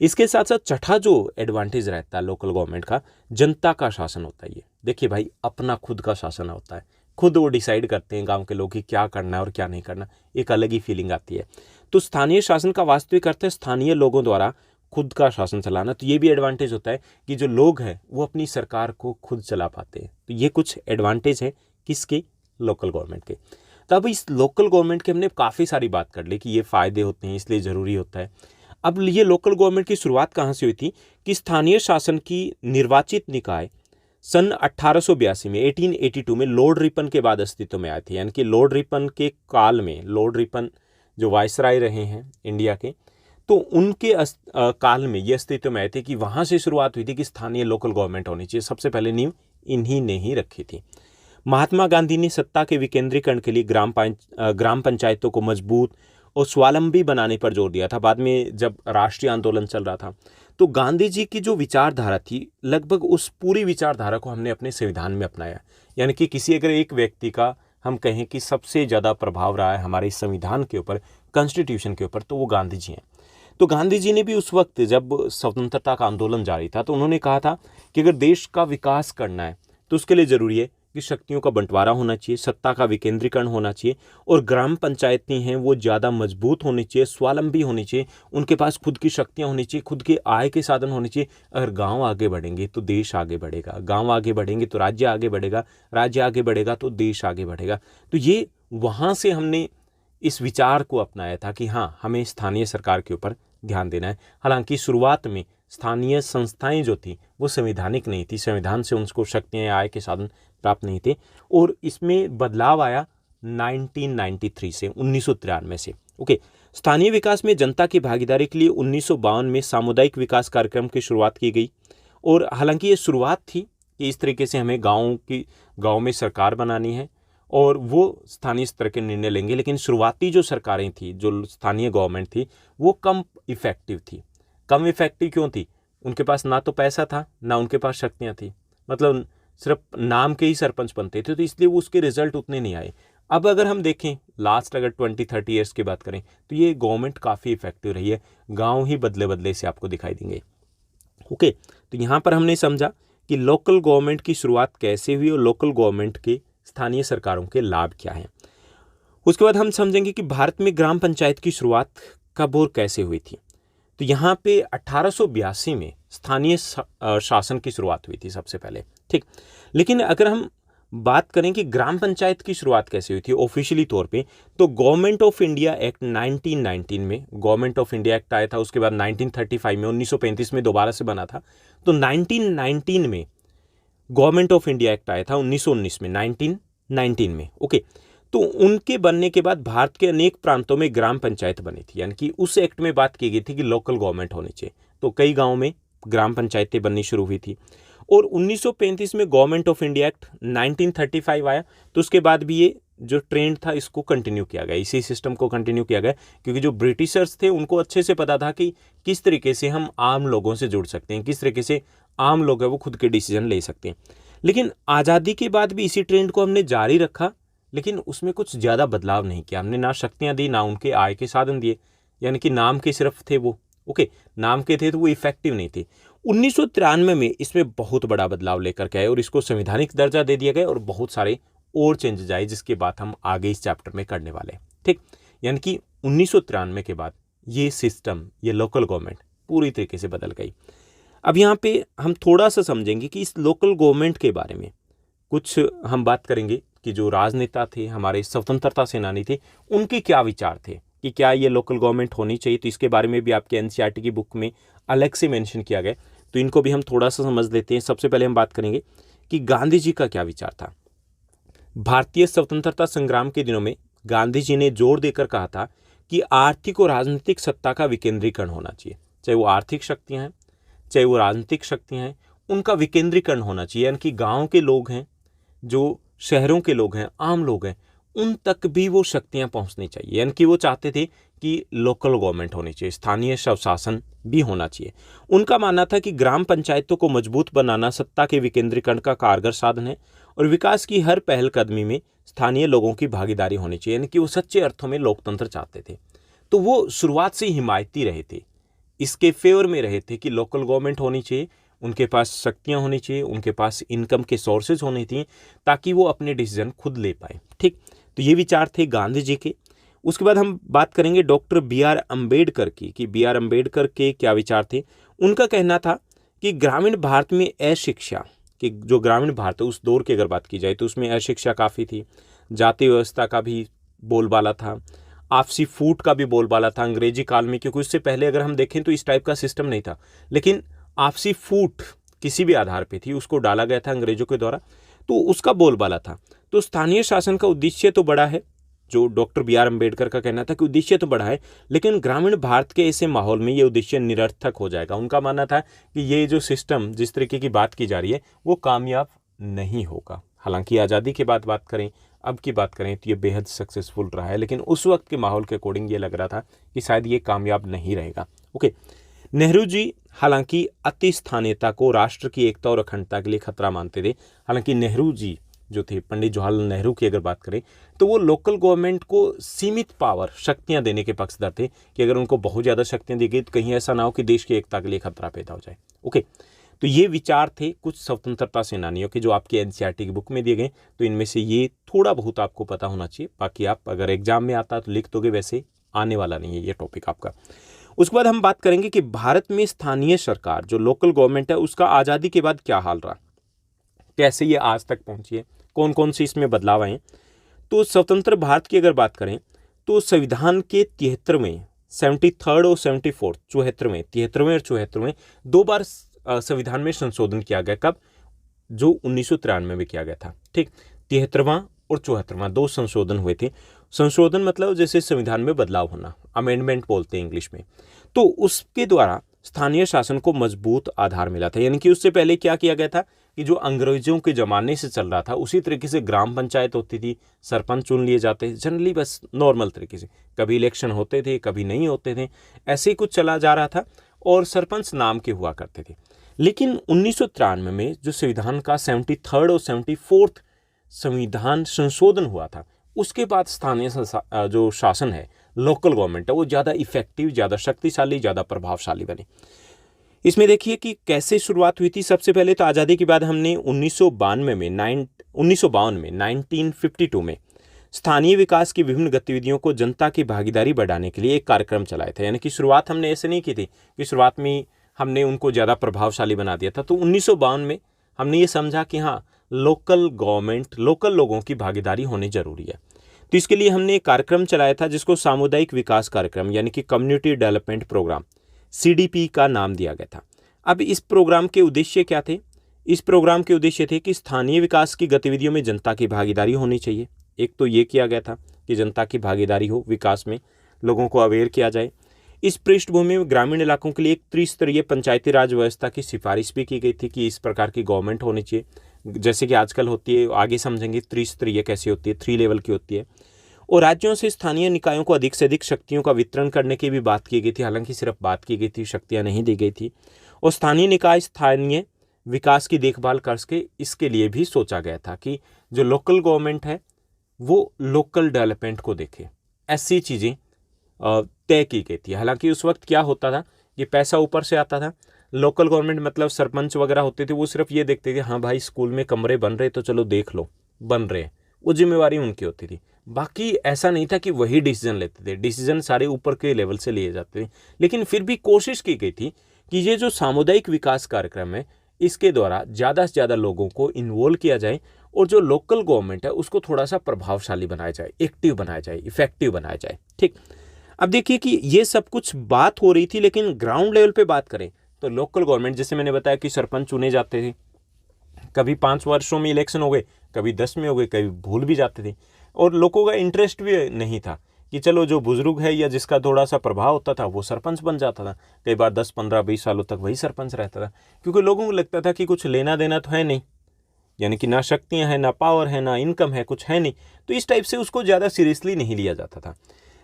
इसके साथ साथ छठा जो एडवांटेज रहता है लोकल गवर्नमेंट का, जनता का शासन होता है। ये देखिए भाई, अपना खुद का शासन होता है, खुद वो डिसाइड करते हैं गांव के लोग कि क्या करना है और क्या नहीं करना, एक अलग ही फीलिंग आती है। तो स्थानीय शासन का वास्तविक अर्थ है स्थानीय लोगों द्वारा खुद का शासन चलाना। तो ये भी एडवांटेज होता है कि जो लोग हैं वो अपनी सरकार को खुद चला पाते हैं। तो ये कुछ एडवांटेज है किसके, लोकल गवर्नमेंट के। तब इस लोकल गवर्नमेंट के हमने काफ़ी सारी बात कर ली कि ये फ़ायदे होते हैं इसलिए ज़रूरी होता है। अब ये लोकल गवर्नमेंट की शुरुआत कहाँ से हुई थी कि स्थानीय शासन की निर्वाचित निकाय सन 1882 में 1882 में लॉर्ड रिपन के बाद अस्तित्व में आए थे। यानी कि लॉर्ड रिपन के काल में, लॉर्ड रिपन जो वायसराय रहे हैं इंडिया के, तो उनके काल में ये अस्तित्व में आए थे कि वहाँ से शुरुआत हुई थी कि स्थानीय लोकल गवर्नमेंट होनी चाहिए। सबसे पहले नींव इन्हीं ने ही रखी थी। महात्मा गांधी ने सत्ता के विकेंद्रीकरण के लिए ग्राम पंचायतों को मजबूत और स्वावलंबी बनाने पर जोर दिया था। बाद में जब राष्ट्रीय आंदोलन चल रहा था तो गांधी जी की जो विचारधारा थी, लगभग उस पूरी विचारधारा को हमने अपने संविधान में अपनाया। यानी कि किसी अगर एक व्यक्ति का हम कहें कि सबसे ज़्यादा प्रभाव रहा है हमारे संविधान के ऊपर, कॉन्स्टिट्यूशन के ऊपर, तो वो गांधी जी हैं। तो गांधी जी ने भी उस वक्त जब स्वतंत्रता का आंदोलन जारी था तो उन्होंने कहा था कि अगर देश का विकास करना है तो उसके लिए ज़रूरी है कि शक्तियों का बंटवारा होना चाहिए, सत्ता का विकेंद्रीकरण होना चाहिए और ग्राम पंचायतें हैं वो ज़्यादा मजबूत होनी चाहिए, स्वावलंबी होनी चाहिए, उनके पास खुद की शक्तियाँ होनी चाहिए, खुद के आय के साधन होने चाहिए। अगर गाँव आगे बढ़ेंगे तो देश आगे बढ़ेगा, गाँव आगे बढ़ेंगे तो राज्य आगे बढ़ेगा, राज्य आगे बढ़ेगा तो देश आगे बढ़ेगा। तो ये वहाँ से हमने इस विचार को अपनाया था कि हाँ, हमें स्थानीय सरकार के ऊपर ध्यान देना है। हालांकि शुरुआत में स्थानीय संस्थाएं जो थी वो संवैधानिक नहीं थी, संविधान से उनको शक्तियाँ आय के साधन प्राप्त नहीं थे, और इसमें बदलाव आया 1993 से, 1993 से। ओके, स्थानीय विकास में जनता की भागीदारी के लिए 1952 में सामुदायिक विकास कार्यक्रम की शुरुआत की गई। और हालांकि ये शुरुआत थी कि इस तरीके से हमें गाँव में सरकार बनानी है और वो स्थानीय स्तर के निर्णय लेंगे, लेकिन शुरुआती जो सरकारें थी, जो स्थानीय गवर्नमेंट थी, वो कम इफ़ेक्टिव थी। कम इफ़ेक्टिव क्यों थी? उनके पास ना तो पैसा था, ना उनके पास शक्तियाँ थी, मतलब सिर्फ नाम के ही सरपंच बनते थे, तो इसलिए वो उसके रिजल्ट उतने नहीं आए। अब अगर हम देखें लास्ट अगर 20-30 ईयर्स की बात करें तो ये गवर्नमेंट काफ़ी इफेक्टिव रही है, गाँव ही बदले बदले से आपको दिखाई देंगे। ओके, तो यहाँ पर हमने समझा कि लोकल गवर्नमेंट की शुरुआत कैसे हुई और लोकल गवर्नमेंट के स्थानीय सरकारों के लाभ क्या हैं। उसके बाद हम समझेंगे कि भारत में ग्राम पंचायत की शुरुआत कब और कैसे हुई थी। तो यहाँ पे 1882 में स्थानीय शासन की शुरुआत हुई थी सबसे पहले, ठीक। लेकिन अगर हम बात करें कि ग्राम पंचायत की शुरुआत कैसे हुई थी ऑफिशियली तौर पे, तो गवर्नमेंट ऑफ इंडिया एक्ट 1919 में गवर्नमेंट ऑफ इंडिया एक्ट आया था। उसके बाद 1935 में 1935 में दोबारा से बना था। तो 1919 में गवर्नमेंट ऑफ इंडिया एक्ट आया था, 1919 में, 1919 में। ओके, तो उनके बनने के बाद भारत के अनेक प्रांतों में ग्राम पंचायत बनी थी। यानी कि उस एक्ट में बात की गई थी कि लोकल गवर्नमेंट होनी चाहिए, तो कई गाँव में ग्राम पंचायतें बननी शुरू हुई थी। और 1935 में गवर्नमेंट ऑफ इंडिया एक्ट 1935 आया, तो उसके बाद भी ये जो ट्रेंड था इसको कंटिन्यू किया गया, इसी सिस्टम को कंटिन्यू किया गया, क्योंकि जो ब्रिटिशर्स थे उनको अच्छे से पता था कि किस तरीके से हम आम लोगों से जुड़ सकते हैं, किस तरीके से आम लोग हैं वो खुद के डिसीजन ले सकते हैं। लेकिन आज़ादी के बाद भी इसी ट्रेंड को हमने जारी रखा, लेकिन उसमें कुछ ज़्यादा बदलाव नहीं किया हमने, ना शक्तियाँ दी, ना उनके आय के साधन दिए, यानी कि नाम के सिर्फ थे वो, ओके, नाम के थे तो वो इफेक्टिव नहीं थे। 1993 में इसमें बहुत बड़ा बदलाव लेकर के आए और इसको संवैधानिक दर्जा दे दिया गया और बहुत सारे और चेंजेस आए, जिसके बात हम आगे इस चैप्टर में करने वाले हैं, ठीक। यानी कि 1993 के बाद ये सिस्टम, ये लोकल गवर्नमेंट पूरी तरीके से बदल गई। अब यहाँ पे हम थोड़ा सा समझेंगे कि इस लोकल गवर्नमेंट के बारे में कुछ हम बात करेंगे कि जो राजनेता थे, हमारे स्वतंत्रता सेनानी थे, उनके क्या विचार थे कि क्या ये लोकल गवर्नमेंट होनी चाहिए। तो इसके बारे में भी आपके एनसीईआरटी की बुक में अलग से मेंशन किया गया, तो इनको भी हम थोड़ा सा समझ लेते हैं। सबसे पहले हम बात करेंगे कि गांधी जी का क्या विचार था। भारतीय स्वतंत्रता संग्राम के दिनों में गांधी जी ने जोर देकर कहा था कि आर्थिक और राजनीतिक सत्ता का विकेंद्रीकरण होना चाहिए, चाहे वो आर्थिक शक्तियां हैं, चाहे वो राजनीतिक शक्तियां हैं, उनका विकेंद्रीकरण होना चाहिए। यानी कि गाँव के लोग हैं, जो शहरों के लोग हैं, आम लोग हैं, उन तक भी वो शक्तियां पहुंचनी चाहिए। यानी कि वो चाहते थे कि लोकल गवर्नमेंट होनी चाहिए, स्थानीय स्वशासन भी होना चाहिए। उनका मानना था कि ग्राम पंचायतों को मजबूत बनाना सत्ता के विकेंद्रीकरण का कारगर साधन है और विकास की हर पहलकदमी में स्थानीय लोगों की भागीदारी होनी चाहिए। यानी कि वो सच्चे अर्थों में लोकतंत्र चाहते थे। तो वो शुरुआत से हिमायती रहे थे, इसके फेवर में रहे थे कि लोकल गवर्नमेंट होनी चाहिए, उनके पास शक्तियां होनी चाहिए, उनके पास इनकम के सोर्सेज होने चाहिए ताकि वो अपने डिसीजन खुद ले पाए, ठीक। तो ये विचार थे गांधी जी के। उसके बाद हम बात करेंगे डॉक्टर बी आर अम्बेडकर की, कि बी आर अम्बेडकर के क्या विचार थे। उनका कहना था कि ग्रामीण भारत में अशिक्षा, कि जो ग्रामीण भारत है उस दौर की अगर बात की जाए तो उसमें अशिक्षा काफ़ी थी, जाति व्यवस्था का भी बोलबाला था, आपसी फूट का भी बोलबाला था अंग्रेजी काल में, क्योंकि उससे पहले अगर हम देखें तो इस टाइप का सिस्टम नहीं था, लेकिन आपसी फूट किसी भी आधार पे थी, उसको डाला गया था अंग्रेजों के द्वारा, तो उसका बोलबाला था। तो स्थानीय शासन का उद्देश्य तो बड़ा है, जो डॉक्टर बी आर अम्बेडकर का कहना था कि उद्देश्य तो बड़ा है, लेकिन ग्रामीण भारत के ऐसे माहौल में ये उद्देश्य निरर्थक हो जाएगा। उनका मानना था कि ये जो सिस्टम जिस तरीके की बात की जा रही है वो कामयाब नहीं होगा। हालांकि आज़ादी के बाद बात करें, अब की बात करें तो ये बेहद सक्सेसफुल रहा है, लेकिन उस वक्त के माहौल के अकॉर्डिंग ये लग रहा था कि शायद ये कामयाब नहीं रहेगा, ओके। नेहरू जी हालांकि अति स्थानीयता को राष्ट्र की एकता और अखंडता के लिए खतरा मानते थे। हालांकि नेहरू जी जो थे, पंडित जवाहरलाल नेहरू की अगर बात करें तो वो लोकल गवर्नमेंट को सीमित पावर, शक्तियां देने के पक्षधर थे कि अगर उनको बहुत ज़्यादा शक्तियां दी गई तो कहीं ऐसा ना हो कि देश की एकता के लिए खतरा पैदा हो जाए, ओके। तो ये विचार थे कुछ स्वतंत्रता सेनानियों के जो आपकी एनसीईआरटी की बुक में दिए गए। तो इनमें से ये थोड़ा बहुत आपको पता होना चाहिए, बाकी आप अगर एग्जाम में आता तो लिख दोगे, वैसे आने वाला नहीं है ये टॉपिक आपका। उसके बाद हम बात करेंगे कि भारत में स्थानीय सरकार जो लोकल गवर्नमेंट है उसका आज़ादी के बाद क्या हाल रहा, कैसे ये आज तक पहुंची है, कौन कौन से इसमें बदलाव आए। तो स्वतंत्र भारत की अगर बात करें तो संविधान के 73वें, 73rd और 74th, 74वें, 73वें और 74वें 2 बार संविधान में संशोधन किया गया। कब? जो 1993 में किया गया था, ठीक। 73वां और 74वां 2 संशोधन हुए थे। संशोधन मतलब जैसे संविधान में बदलाव होना, अमेंडमेंट बोलते हैं इंग्लिश में। तो उसके द्वारा स्थानीय शासन को मजबूत आधार मिला था। यानी कि उससे पहले क्या किया गया था कि जो अंग्रेजों के ज़माने से चल रहा था उसी तरीके से ग्राम पंचायत होती थी, सरपंच चुन लिए जाते थे जनरली, बस नॉर्मल तरीके से, कभी इलेक्शन होते थे कभी नहीं होते थे, ऐसे ही कुछ चला जा रहा था और सरपंच नाम के हुआ करते थे। लेकिन 1993 में जो संविधान का 73rd और 74th संविधान संशोधन हुआ था, उसके बाद स्थानीय जो शासन है, लोकल गवर्नमेंट है, वो ज़्यादा इफेक्टिव, ज़्यादा शक्तिशाली, ज़्यादा प्रभावशाली बने। इसमें देखिए कि कैसे शुरुआत हुई थी। सबसे पहले तो आज़ादी के बाद हमने 1952 में 1952 में स्थानीय विकास की विभिन्न गतिविधियों को जनता की भागीदारी बढ़ाने के लिए एक कार्यक्रम चलाया था। यानी कि शुरुआत हमने ऐसे नहीं की थी कि शुरुआत में हमने उनको ज़्यादा प्रभावशाली बना दिया था। तो 1952 में हमने ये समझा कि हाँ, लोकल गवर्नमेंट, लोकल लोगों की भागीदारी होनी जरूरी है। तो इसके लिए हमने एक कार्यक्रम चलाया था जिसको सामुदायिक विकास कार्यक्रम यानी कि कम्युनिटी डेवलपमेंट प्रोग्राम, CDP का नाम दिया गया था। अब इस प्रोग्राम के उद्देश्य क्या थे? इस प्रोग्राम के उद्देश्य थे कि स्थानीय विकास की गतिविधियों में जनता की भागीदारी होनी चाहिए। एक तो ये किया गया था कि जनता की भागीदारी हो, विकास में लोगों को अवेयर किया जाए। इस पृष्ठभूमि में ग्रामीण इलाकों के लिए एक त्रिस्तरीय पंचायती राज व्यवस्था की सिफारिश भी की गई थी कि इस प्रकार की गवर्नमेंट होनी चाहिए, जैसे कि आजकल होती है। आगे समझेंगे त्रिस्तरीय कैसी होती है, 3 लेवल की होती है। और राज्यों से स्थानीय निकायों को अधिक से अधिक शक्तियों का वितरण करने की भी बात की गई थी। हालांकि सिर्फ बात की गई थी, शक्तियां नहीं दी गई थी। और स्थानीय निकाय स्थानीय विकास की देखभाल कर सके, इसके लिए भी सोचा गया था कि जो लोकल गवर्नमेंट है वो लोकल डेवलपमेंट को देखे। ऐसी चीज़ें तय की गई थी। हालांकि उस वक्त क्या होता था कि पैसा ऊपर से आता था। लोकल गवर्नमेंट मतलब सरपंच वगैरह होते थे, वो सिर्फ ये देखते थे हाँ भाई स्कूल में कमरे बन रहे तो चलो देख लो, बन रहे हैं, वो जिम्मेवारी उनकी होती थी। बाकी ऐसा नहीं था कि वही डिसीजन लेते थे, डिसीजन सारे ऊपर के लेवल से लिए जाते थे। लेकिन फिर भी कोशिश की गई थी कि ये जो सामुदायिक विकास कार्यक्रम है इसके द्वारा ज़्यादा से ज़्यादा लोगों को इन्वॉल्व किया जाए और जो लोकल गवर्नमेंट है उसको थोड़ा सा प्रभावशाली बनाया जाए, एक्टिव बनाया जाए, इफेक्टिव बनाया जाए। ठीक, अब देखिए कि ये सब कुछ बात हो रही थी, लेकिन ग्राउंड लेवल पे बात करें तो लोकल गवर्नमेंट, जैसे मैंने बताया कि सरपंच चुने जाते थे, कभी 5 वर्षों में इलेक्शन हो गए, कभी 10 में हो गए, कभी भूल भी जाते थे। और लोगों का इंटरेस्ट भी नहीं था कि चलो जो बुजुर्ग है या जिसका थोड़ा सा प्रभाव होता था वो सरपंच बन जाता था। कई बार 10, 15, 20 सालों तक वही सरपंच रहता था, क्योंकि लोगों को लगता था कि कुछ लेना देना तो है नहीं, यानी कि ना शक्तियाँ हैं, ना पावर है, ना इनकम है, कुछ है नहीं। तो इस टाइप से उसको ज़्यादा सीरियसली नहीं लिया जाता था।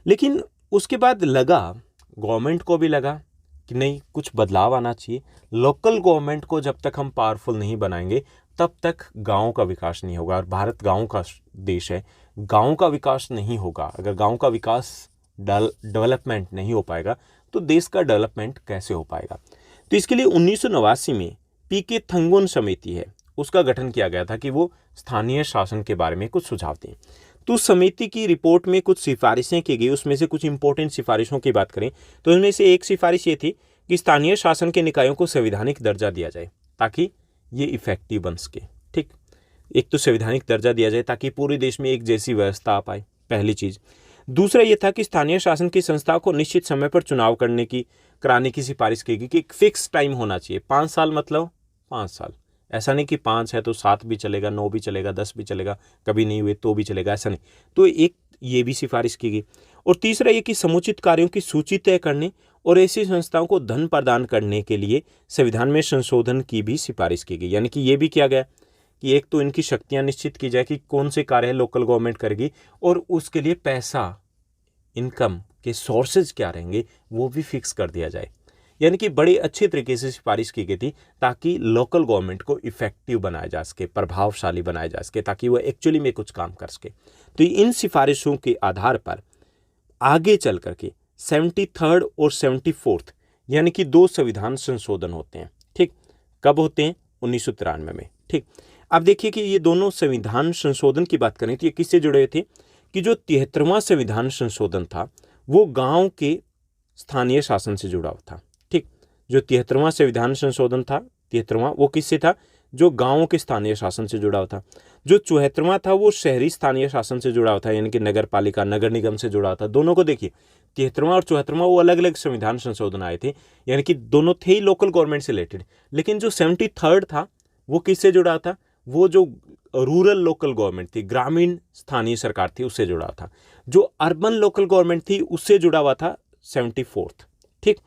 लेकिन उसके बाद लगा, गवर्नमेंट को भी लगा कि नहीं, कुछ बदलाव आना चाहिए। लोकल गवर्नमेंट को जब तक हम पावरफुल नहीं बनाएंगे तब तक गाँव का विकास नहीं होगा। और भारत गाँव का देश है, गाँव का विकास नहीं होगा, अगर गाँव का विकास डेवलपमेंट नहीं हो पाएगा तो देश का डेवलपमेंट कैसे हो पाएगा। तो इसके लिए 1989 में पीके थंगोन समिति है, उसका गठन किया गया था कि वो स्थानीय शासन के बारे में कुछ सुझाव दें। तो उस समिति की रिपोर्ट में कुछ सिफारिशें की गई। उसमें से कुछ इंपॉर्टेंट सिफारिशों की बात करें तो इनमें से एक सिफारिश ये थी कि स्थानीय शासन के निकायों को संवैधानिक दर्जा दिया जाए ताकि ये इफेक्टिव बन सके। ठीक, एक तो संवैधानिक दर्जा दिया जाए ताकि पूरे देश में एक जैसी व्यवस्था आ पाए, पहली चीज़। दूसरा ये था कि स्थानीय शासन की संस्था को निश्चित समय पर चुनाव कराने की सिफारिश की गई कि एक फिक्स टाइम होना चाहिए। 5 साल मतलब 5 साल, ऐसा नहीं कि 5 है तो 7 भी चलेगा, 9 भी चलेगा, 10 भी चलेगा, कभी नहीं हुए तो भी चलेगा, ऐसा नहीं। तो एक ये भी सिफारिश की गई। और तीसरा ये कि समुचित कार्यों की सूची तय करने और ऐसी संस्थाओं को धन प्रदान करने के लिए संविधान में संशोधन की भी सिफारिश की गई। यानी कि ये भी किया गया कि एक तो इनकी शक्तियां निश्चित की जाए कि कौन से कार्य लोकल गवर्नमेंट करेगी, और उसके लिए पैसा, इनकम के सोर्सेज क्या रहेंगे वो भी फिक्स कर दिया जाए। यानी कि बड़े अच्छे तरीके से सिफारिश की गई थी ताकि लोकल गवर्नमेंट को इफेक्टिव बनाया जा सके, प्रभावशाली बनाया जा सके, ताकि वो एक्चुअली में कुछ काम कर सके। तो इन सिफारिशों के आधार पर आगे चल करके 73rd और 74th यानी कि 2 संविधान संशोधन होते हैं। ठीक, कब होते हैं? 1993 में। ठीक, अब देखिए कि ये दोनों संविधान संशोधन की बात करें तो ये किससे जुड़े हुए थे कि जो 73वां संविधान संशोधन था वो गांव के स्थानीय शासन से जुड़ा हुआ था। ठीक, जो 73वां संविधान संशोधन था, 73वां, वो किससे था? जो गांवों के स्थानीय शासन से जुड़ा हुआ था। जो 74वां था वो शहरी स्थानीय शासन से जुड़ा हुआ था, यानी कि नगर पालिका, नगर निगम से जुड़ा हुआ था। दोनों को देखिए, 73वां और 74वां वो अलग अलग संविधान संशोधन आए थे, यानी कि दोनों थे ही लोकल गवर्नमेंट से रिलेटेड। लेकिन जो 73rd था वो किससे जुड़ा था? वो जो रूरल लोकल गवर्नमेंट थी, ग्रामीण स्थानीय सरकार थी, उससे जुड़ा था। जो अर्बन लोकल गवर्नमेंट थी उससे जुड़ा हुआ था 74th। ठीक,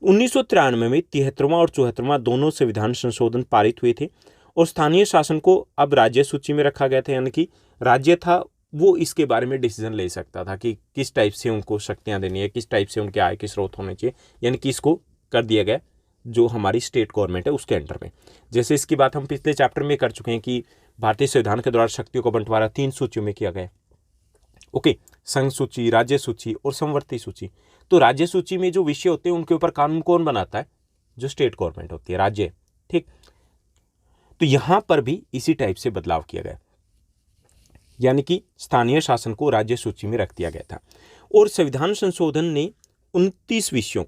1993 में 73वां और 74वां दोनों संविधान संशोधन पारित हुए थे और स्थानीय शासन को अब राज्य सूची में रखा गया था। यानी कि राज्य था वो इसके बारे में डिसीजन ले सकता था कि किस टाइप से उनको शक्तियां देनी है, किस टाइप से उनके आय के स्रोत होने चाहिए। यानी कि इसको कर दिया गया जो हमारी स्टेट गवर्नमेंट है उसके अंडर में। जैसे इसकी बात हम पिछले चैप्टर में कर चुके हैं कि भारतीय संविधान के द्वारा शक्तियों का बंटवारा 3 सूचियों में किया गया। ओके, संघ सूची, राज्य सूची और समवर्ती सूची। तो राज्य सूची में जो विषय होते हैं उनके ऊपर कानून कौन बनाता है? जो स्टेट गवर्नमेंट होती है, राज्य। ठीक, तो यहां पर भी इसी टाइप से बदलाव किया गया, यानी कि स्थानीय शासन को राज्य सूची में रख दिया गया था। और संविधान संशोधन ने 29 विषयों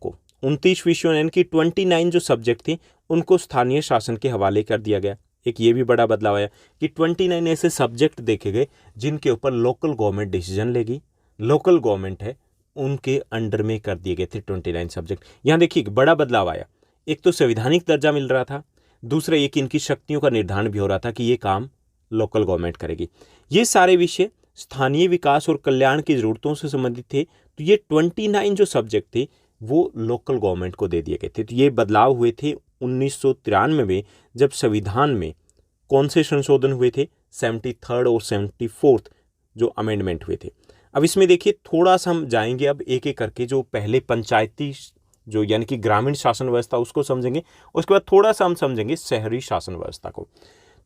यानी कि 29 जो सब्जेक्ट थे उनको स्थानीय शासन के हवाले कर दिया गया। एक ये भी बड़ा बदलाव आया कि 29 ऐसे सब्जेक्ट देखे गए जिनके ऊपर लोकल गवर्नमेंट डिसीजन लेगी, लोकल गवर्नमेंट है उनके अंडर में कर दिए गए थे 29 सब्जेक्ट। यहाँ देखिए बड़ा बदलाव आया, एक तो संवैधानिक दर्जा मिल रहा था, दूसरा ये कि इनकी शक्तियों का निर्धारण भी हो रहा था कि ये काम लोकल गवर्नमेंट करेगी। ये सारे विषय स्थानीय विकास और कल्याण की जरूरतों से संबंधित थे। तो ये 29 जो सब्जेक्ट थे वो लोकल गवर्नमेंट को दे दिए गए थे। तो ये बदलाव हुए थे 1993 में, जब संविधान में कौन से संशोधन हुए थे, 73rd और 74th जो अमेंडमेंट हुए थे। अब इसमें देखिए थोड़ा सा हम जाएंगे अब एक एक करके, जो पहले पंचायती जो यानी कि ग्रामीण शासन व्यवस्था उसको समझेंगे, उसके बाद थोड़ा सा हम समझेंगे शहरी शासन व्यवस्था को।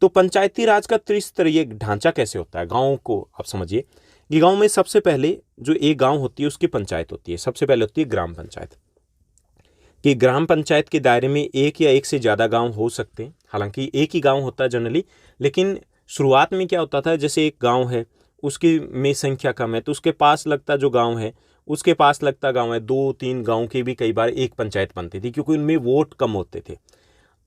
तो पंचायती राज का त्रिस्तरीय ढांचा कैसे होता है, गाँव को आप समझिए कि गाँव में सबसे पहले जो एक गाँव होती है उसकी पंचायत होती है, सबसे पहले होती है ग्राम पंचायत। कि ग्राम पंचायत के दायरे में एक या एक से ज़्यादा गांव हो सकते हैं, हालांकि एक ही गांव होता है जनरली, लेकिन शुरुआत में क्या होता था, जैसे एक गांव है उसकी में संख्या कम है तो उसके पास लगता जो गांव है उसके पास लगता गांव है, 2-3 गांव के भी कई बार एक पंचायत बनती थी क्योंकि उनमें वोट कम होते थे।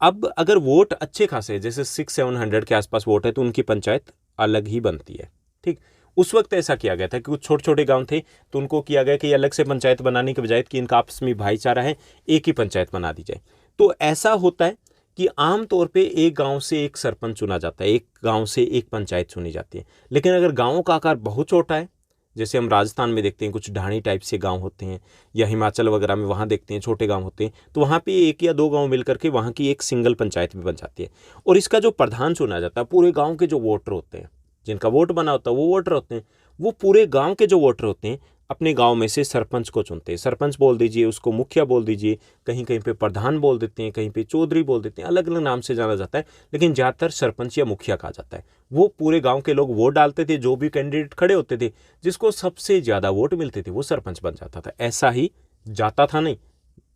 अब अगर वोट अच्छे खासे जैसे 600-700 के आसपास वोट है तो उनकी पंचायत अलग ही बनती है। ठीक, उस वक्त ऐसा किया गया था कि कुछ छोटे छोटे गांव थे तो उनको किया गया कि अलग से पंचायत बनाने के बजाय कि इनका आपस में भाईचारा है, एक ही पंचायत बना दी जाए। तो ऐसा होता है कि आम तौर पे एक गांव से एक सरपंच चुना जाता है, एक गांव से एक पंचायत चुनी जाती है। लेकिन अगर गांवों का आकार बहुत छोटा है, जैसे हम राजस्थान में देखते हैं कुछ ढाणी टाइप से गांव होते हैं, या हिमाचल वगैरह में वहाँ देखते हैं छोटे गांव होते हैं, तो वहाँ पे एक या दो गांव मिलकर के वहाँ की एक सिंगल पंचायत भी बन जाती है। और इसका जो प्रधान चुना जाता है, पूरे गाँव के जो वोटर होते हैं, जिनका वोट बना होता है वो वोटर होते हैं, वो पूरे गांव के जो वोटर होते हैं अपने गांव में से सरपंच को चुनते हैं। सरपंच बोल दीजिए, उसको मुखिया बोल दीजिए, कहीं कहीं पे प्रधान बोल देते हैं, कहीं पे चौधरी बोल देते हैं, अलग अलग नाम से जाना जाता है, लेकिन ज़्यादातर सरपंच या मुखिया कहा जाता है। वो पूरे गांव के लोग वोट डालते थे, जो भी कैंडिडेट खड़े होते थे जिसको सबसे ज़्यादा वोट मिलते थे वो सरपंच बन जाता था। ऐसा ही जाता था, नहीं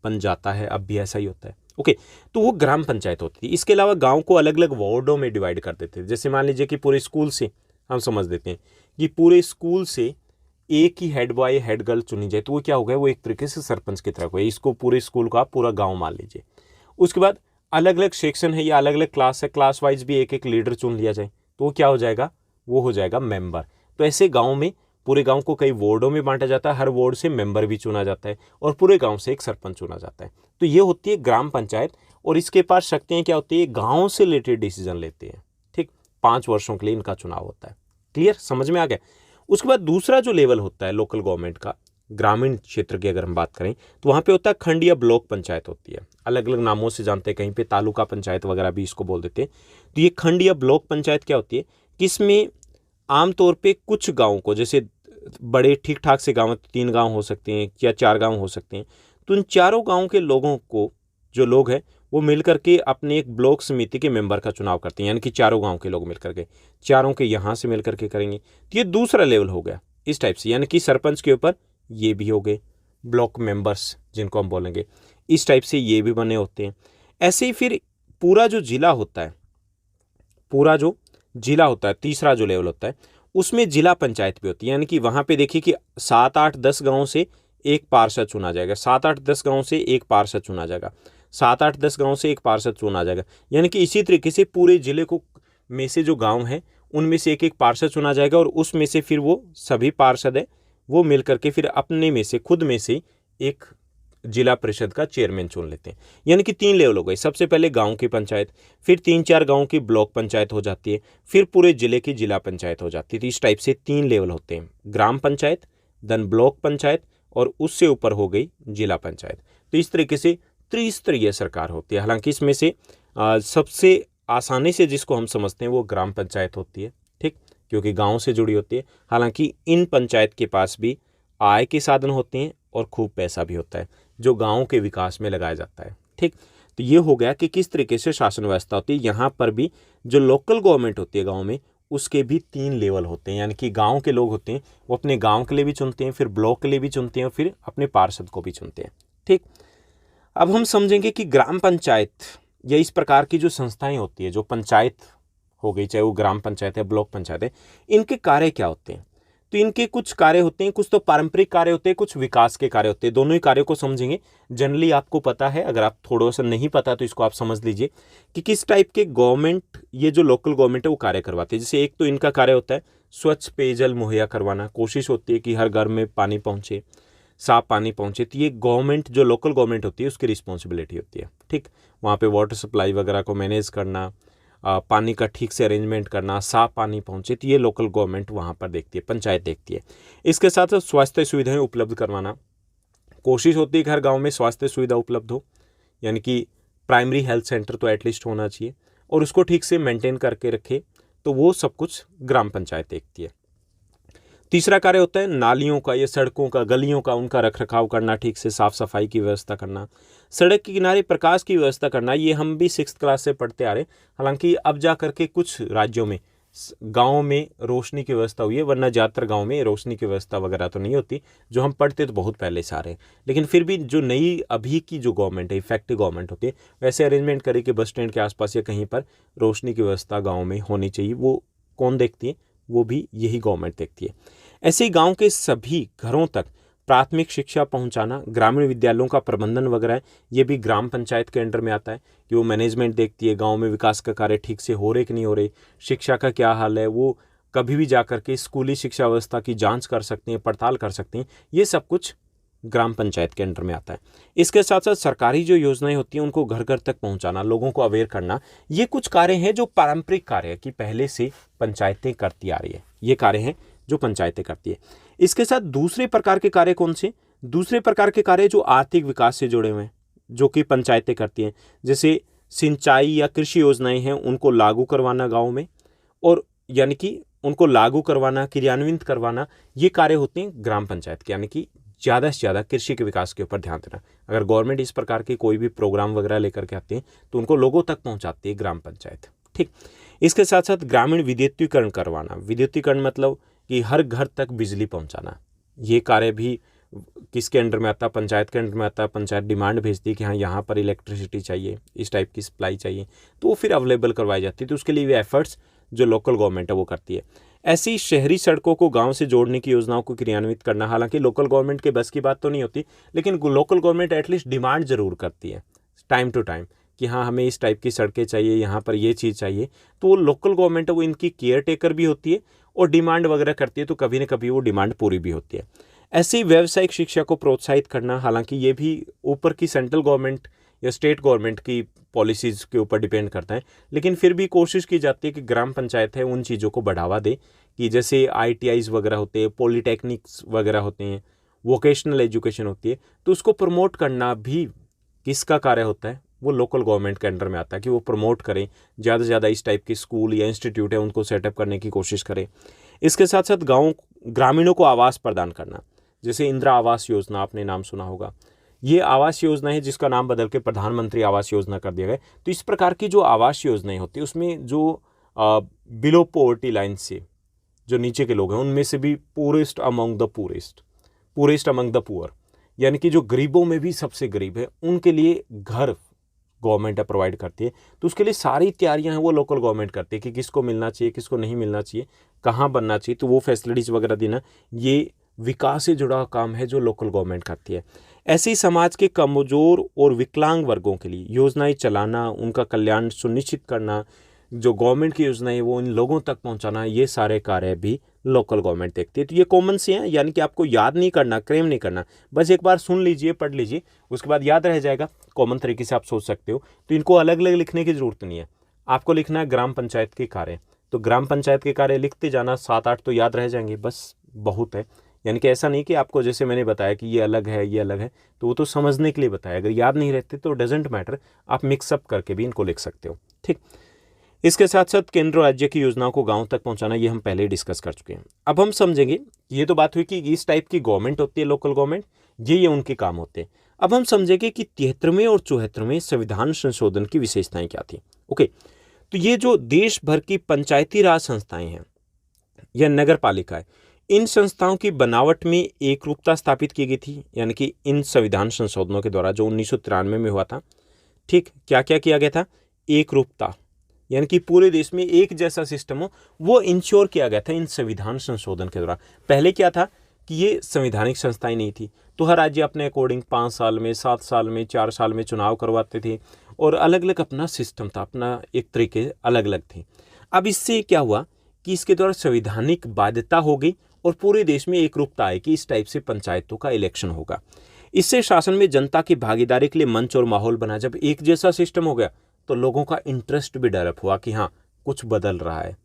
बन जाता है, अब भी ऐसा ही होता है। ओके, तो वो ग्राम पंचायत होती थी। इसके अलावा गाँव को अलग अलग वार्डों में डिवाइड कर देते थे। जैसे मान लीजिए कि पूरे स्कूल से हम समझ देते हैं कि पूरे स्कूल से एक ही हेड बॉय हेड गर्ल चुनी जाए, तो वो क्या हो गया, वो एक तरीके से सरपंच की तरह हुआ। इसको पूरे स्कूल का पूरा गांव मान लीजिए। उसके बाद अलग अलग सेक्शन है या अलग अलग क्लास है, क्लास वाइज भी एक एक लीडर चुन लिया जाए, तो वो क्या हो जाएगा, वो हो जाएगा मेंबर। तो ऐसे गाँव में पूरे गाँव को कई वार्डों में बांटा जाता है, हर वार्ड से मेंबर भी चुना जाता है और पूरे गाँव से एक सरपंच चुना जाता है। तो ये होती है ग्राम पंचायत, और इसके पास शक्तियाँ क्या होती है, गाँव से रिलेटेड डिसीजन लेते हैं। ठीक, 5 वर्षों के लिए इनका चुनाव होता है। क्लियर, समझ में आ गया। उसके बाद दूसरा जो लेवल होता है लोकल गवर्नमेंट का, ग्रामीण क्षेत्र की अगर हम बात करें तो वहाँ पे होता है खंड या ब्लॉक पंचायत होती है, अलग अलग नामों से जानते हैं, कहीं पे तालुका पंचायत वगैरह भी इसको बोल देते हैं। तो ये खंड या ब्लॉक पंचायत क्या होती है कि इसमें आमतौर पे कुछ गाँव को, जैसे बड़े ठीक ठाक से गाँव 3 गाँव हो सकते हैं या 4 गाँव हो सकते हैं, तो उन चारों गाँव के लोगों को, जो लोग हैं वो मिलकर के अपने एक ब्लॉक समिति के मेंबर का चुनाव करते हैं, यानी कि चारों गांव के लोग मिलकर के, चारों के यहाँ से मिलकर के करेंगे। तो ये दूसरा लेवल हो गया इस टाइप से, यानी कि सरपंच के ऊपर ये भी हो गए ब्लॉक मेंबर्स जिनको हम बोलेंगे, इस टाइप से ये भी बने होते हैं। ऐसे ही फिर पूरा जो जिला होता है, पूरा जो जिला होता है, तीसरा जो लेवल होता है, उसमें जिला पंचायत भी होती है। यानी कि वहाँ पे देखिए कि 7-8-10 गाँव से एक पार्षद चुना जाएगा, 7-8-10 गाँव से एक पार्षद चुना जाएगा, 7-8-10 गाँव से एक पार्षद चुना जाएगा। यानी कि इसी तरीके से पूरे जिले को में से जो गांव हैं उनमें से एक एक पार्षद चुना जाएगा, और उसमें से फिर वो सभी पार्षद है वो मिल करके फिर अपने में से, खुद में से एक जिला परिषद का चेयरमैन चुन लेते हैं। यानी कि 3 लेवल हो गए, सबसे पहले गांव की पंचायत, फिर 3-4 गांव की ब्लॉक पंचायत हो जाती है, फिर पूरे जिले की जिला पंचायत हो जाती है। तो इस टाइप से 3 लेवल होते हैं, ग्राम पंचायत, देन ब्लॉक पंचायत, और उससे ऊपर हो गई जिला पंचायत। तो इस तरीके से त्रिस्तरीय सरकार होती है। हालांकि इसमें से सबसे आसानी से जिसको हम समझते हैं वो ग्राम पंचायत होती है, ठीक, क्योंकि गांव से जुड़ी होती है। हालांकि इन पंचायत के पास भी आय के साधन होते हैं और खूब पैसा भी होता है जो गांव के विकास में लगाया जाता है। ठीक, तो ये हो गया कि किस तरीके से शासन व्यवस्था होती है। यहाँ पर भी जो लोकल गवर्नमेंट होती है गाँव में, उसके भी 3 लेवल होते हैं। यानी कि गांव के लोग होते हैं वो अपने गांव के लिए भी चुनते हैं, फिर ब्लॉक के लिए भी चुनते हैं, और फिर अपने पार्षद को भी चुनते हैं। ठीक, अब हम समझेंगे कि ग्राम पंचायत या इस प्रकार की जो संस्थाएं होती है, जो पंचायत हो गई, चाहे वो ग्राम पंचायत है, ब्लॉक पंचायत है, इनके कार्य क्या होते हैं। तो इनके कुछ कार्य होते हैं, कुछ तो पारंपरिक कार्य होते हैं, कुछ विकास के कार्य होते हैं। दोनों ही कार्यों को समझेंगे। जनरली आपको पता है, अगर आप थोड़ा सा नहीं पता तो इसको आप समझ लीजिए कि किस टाइप के गवर्नमेंट, ये जो लोकल गवर्नमेंट है वो कार्य करवाती है। जैसे एक तो इनका कार्य होता है स्वच्छ पेयजल मुहैया करवाना, कोशिश होती है कि हर घर में पानी पहुँचे, साफ पानी पहुँचे। तो ये गवर्नमेंट, जो लोकल गवर्नमेंट होती है, उसकी रिस्पॉन्सिबिलिटी होती है। ठीक, वहाँ पे वाटर सप्लाई वगैरह को मैनेज करना, पानी का ठीक से अरेंजमेंट करना, साफ पानी पहुँचे, तो ये लोकल गवर्नमेंट वहाँ पर देखती है, पंचायत देखती है। इसके साथ स्वास्थ्य सुविधाएं उपलब्ध करवाना, कोशिश होती है कि हर गांव में स्वास्थ्य सुविधा उपलब्ध हो, यानी कि प्राइमरी हेल्थ सेंटर तो एटलीस्ट होना चाहिए, और उसको ठीक से मेंटेन करके रखे, तो वो सब कुछ ग्राम पंचायत देखती है। तीसरा कार्य होता है नालियों का या सड़कों का, गलियों का, उनका रखरखाव करना, ठीक से साफ सफाई की व्यवस्था करना, सड़क के किनारे प्रकाश की व्यवस्था करना। ये हम भी 6th क्लास से पढ़ते आ रहे, हालांकि अब जा करके कुछ राज्यों में गाँव में रोशनी की व्यवस्था हुई है, वरना ज़्यादातर गाँव में रोशनी की व्यवस्था वगैरह तो नहीं होती। जो हम पढ़ते तो बहुत पहले से आ रहे हैं, लेकिन फिर भी जो नई अभी की जो गवर्नमेंट है, इफेक्टिव गवर्नमेंट होती है, वैसे अरेंजमेंट करे कि बस स्टैंड के आसपास या कहीं पर रोशनी की व्यवस्था गाँव में होनी चाहिए। वो कौन देखती है? वो भी यही गवर्नमेंट देखती है। ऐसे ही गांव के सभी घरों तक प्राथमिक शिक्षा पहुंचाना, ग्रामीण विद्यालयों का प्रबंधन वगैरह है, ये भी ग्राम पंचायत के अंडर में आता है कि वो मैनेजमेंट देखती है, गांव में विकास का कार्य ठीक से हो रहे कि नहीं हो रहे, शिक्षा का क्या हाल है, वो कभी भी जा करके स्कूली शिक्षा व्यवस्था की जांच कर सकते हैं, पड़ताल कर सकते हैं। ये सब कुछ ग्राम पंचायत के अंडर में आता है। इसके साथ साथ सरकारी जो योजनाएं होती हैं उनको घर घर तक पहुंचाना, लोगों को अवेयर करना, ये कुछ कार्य हैं जो पारंपरिक कार्य है कि पहले से पंचायतें करती आ रही है। ये कार्य हैं जो पंचायतें करती है। इसके साथ दूसरे प्रकार के कार्य कौन से? दूसरे प्रकार के कार्य जो आर्थिक विकास से जुड़े हुए हैं, जो कि पंचायतें करती हैं, जैसे सिंचाई या कृषि योजनाएं हैं, उनको लागू करवाना गाँव में, और यानी कि उनको लागू करवाना, क्रियान्वित करवाना, ये कार्य होते हैं ग्राम पंचायत के, यानी कि ज़्यादा से ज़्यादा कृषि के विकास के ऊपर ध्यान देना। अगर गवर्नमेंट इस प्रकार के कोई भी प्रोग्राम वगैरह लेकर के आते हैं तो उनको लोगों तक पहुंचाती है ग्राम पंचायत। ठीक, इसके साथ साथ ग्रामीण विद्युतीकरण करवाना। विद्युतीकरण मतलब कि हर घर तक बिजली पहुंचाना। ये कार्य भी किसके अंडर में आता है? पंचायत के अंडर में आता है। पंचायत डिमांड भेजती है कि हाँ यहाँ पर इलेक्ट्रिसिटी चाहिए, इस टाइप की सप्लाई चाहिए, तो वो फिर अवेलेबल करवाई जाती है। तो उसके लिए भी एफर्ट्स जो लोकल गवर्नमेंट है वो करती है। ऐसी शहरी सड़कों को गांव से जोड़ने की योजनाओं को क्रियान्वित करना, हालांकि लोकल गवर्नमेंट के बस की बात तो नहीं होती, लेकिन लोकल गवर्नमेंट एटलीस्ट डिमांड जरूर करती है टाइम टू टाइम कि हाँ हमें इस टाइप की सड़कें चाहिए, यहाँ पर ये चीज़ चाहिए। तो वो लोकल गवर्नमेंट है वो इनकी केयर टेकर भी होती है और डिमांड वगैरह करती है, तो कभी ना कभी वो डिमांड पूरी भी होती है। ऐसी व्यावसायिक शिक्षा को प्रोत्साहित करना, हालांकि ये भी ऊपर की सेंट्रल गवर्नमेंट या स्टेट गवर्नमेंट की पॉलिसीज़ के ऊपर डिपेंड करता है, लेकिन फिर भी कोशिश की जाती है कि ग्राम पंचायत है उन चीज़ों को बढ़ावा दे कि जैसे ITIs वगैरह होते हैं, पॉलीटेक्निक्स वगैरह होते हैं, वोकेशनल एजुकेशन होती है, तो उसको प्रमोट करना भी किसका कार्य होता है? वो लोकल गवर्नमेंट के अंडर में आता है कि वो प्रमोट करें, ज़्यादा से ज़्यादा इस टाइप के स्कूल या इंस्टीट्यूट है उनको सेटअप करने की कोशिश करें। इसके साथ साथ ग्रामीणों को आवास प्रदान करना, जैसे इंदिरा आवास योजना आपने नाम सुना होगा। ये आवास योजना है जिसका नाम बदल के प्रधानमंत्री आवास योजना कर दिया गया। तो इस प्रकार की जो आवास योजनाएं होती है उसमें जो बिलो पॉवर्टी लाइन से जो नीचे के लोग हैं उनमें से भी पूरेस्ट अमंग द पुअर, यानी कि जो गरीबों में भी सबसे गरीब है उनके लिए घर गवर्नमेंट प्रोवाइड करती है। तो उसके लिए सारी तैयारियां हैं वो लोकल गवर्नमेंट करती है कि किसको मिलना चाहिए, किसको नहीं मिलना चाहिए, कहाँ बनना चाहिए, तो वो फैसिलिटीज़ वगैरह देना, ये विकास से जुड़ा काम है जो लोकल गवर्नमेंट करती है। ऐसे ही समाज के कमज़ोर और विकलांग वर्गों के लिए योजनाएं चलाना, उनका कल्याण सुनिश्चित करना, जो गवर्नमेंट की योजना है वो इन लोगों तक पहुंचाना, ये सारे कार्य भी लोकल गवर्नमेंट देखती है। तो ये कॉमन से हैं, यानी कि आपको याद नहीं करना, क्लेम नहीं करना, बस एक बार सुन लीजिए, पढ़ लीजिए, उसके बाद याद रह जाएगा। कॉमन तरीके से आप सोच सकते हो, तो इनको अलग अलग लिखने की जरूरत नहीं है। आपको लिखना है ग्राम पंचायत के कार्य, तो ग्राम पंचायत के कार्य लिखते जाना, 7-8 तो याद रह जाएंगे, बस बहुत है। यानी कि ऐसा नहीं कि आपको जैसे मैंने बताया कि ये अलग है ये अलग है, तो वो तो समझने के लिए बताया, अगर याद नहीं रहते तो डजेंट मैटर, आप मिक्सअप करके भी इनको लिख सकते हो। ठीक, इसके साथ साथ केंद्र राज्य की योजनाओं को गांव तक पहुंचाना, ये हम पहले डिस्कस कर चुके हैं। अब हम समझेंगे, ये तो बात हुई कि इस टाइप की गवर्नमेंट होती है लोकल गवर्नमेंट, ये उनके काम होते हैं। अब हम समझेंगे कि 73वें और 74वें संविधान संशोधन की विशेषताएं क्या थी। ओके, तो ये जो देश भर की पंचायती राज संस्थाएं हैं या नगर पालिकाएं, इन संस्थाओं की बनावट में एकरूपता स्थापित की गई थी, यानी कि इन संविधान संशोधनों के द्वारा जो 1993 में हुआ था। ठीक, क्या क्या किया गया था? एकरूपता, यानी कि पूरे देश में एक जैसा सिस्टम हो, वो इंश्योर किया गया था इन संविधान संशोधन के द्वारा। पहले क्या था कि ये संवैधानिक संस्थाएं नहीं थी, तो हर राज्य अपने अकॉर्डिंग 5 साल में, 7 साल में, 4 साल में चुनाव करवाते थे और अलग अलग अपना सिस्टम था, अपना एक तरीके अलग अलग थे। अब इससे क्या हुआ कि इसके द्वारा संवैधानिक बाध्यता हो गई और पूरे देश में एकरूपता आई कि इस टाइप से पंचायतों का इलेक्शन होगा। इससे शासन में जनता की भागीदारी के लिए मंच और माहौल बना। जब एक जैसा सिस्टम हो गया तो लोगों का इंटरेस्ट भी डेवलप हुआ कि हाँ कुछ बदल रहा है,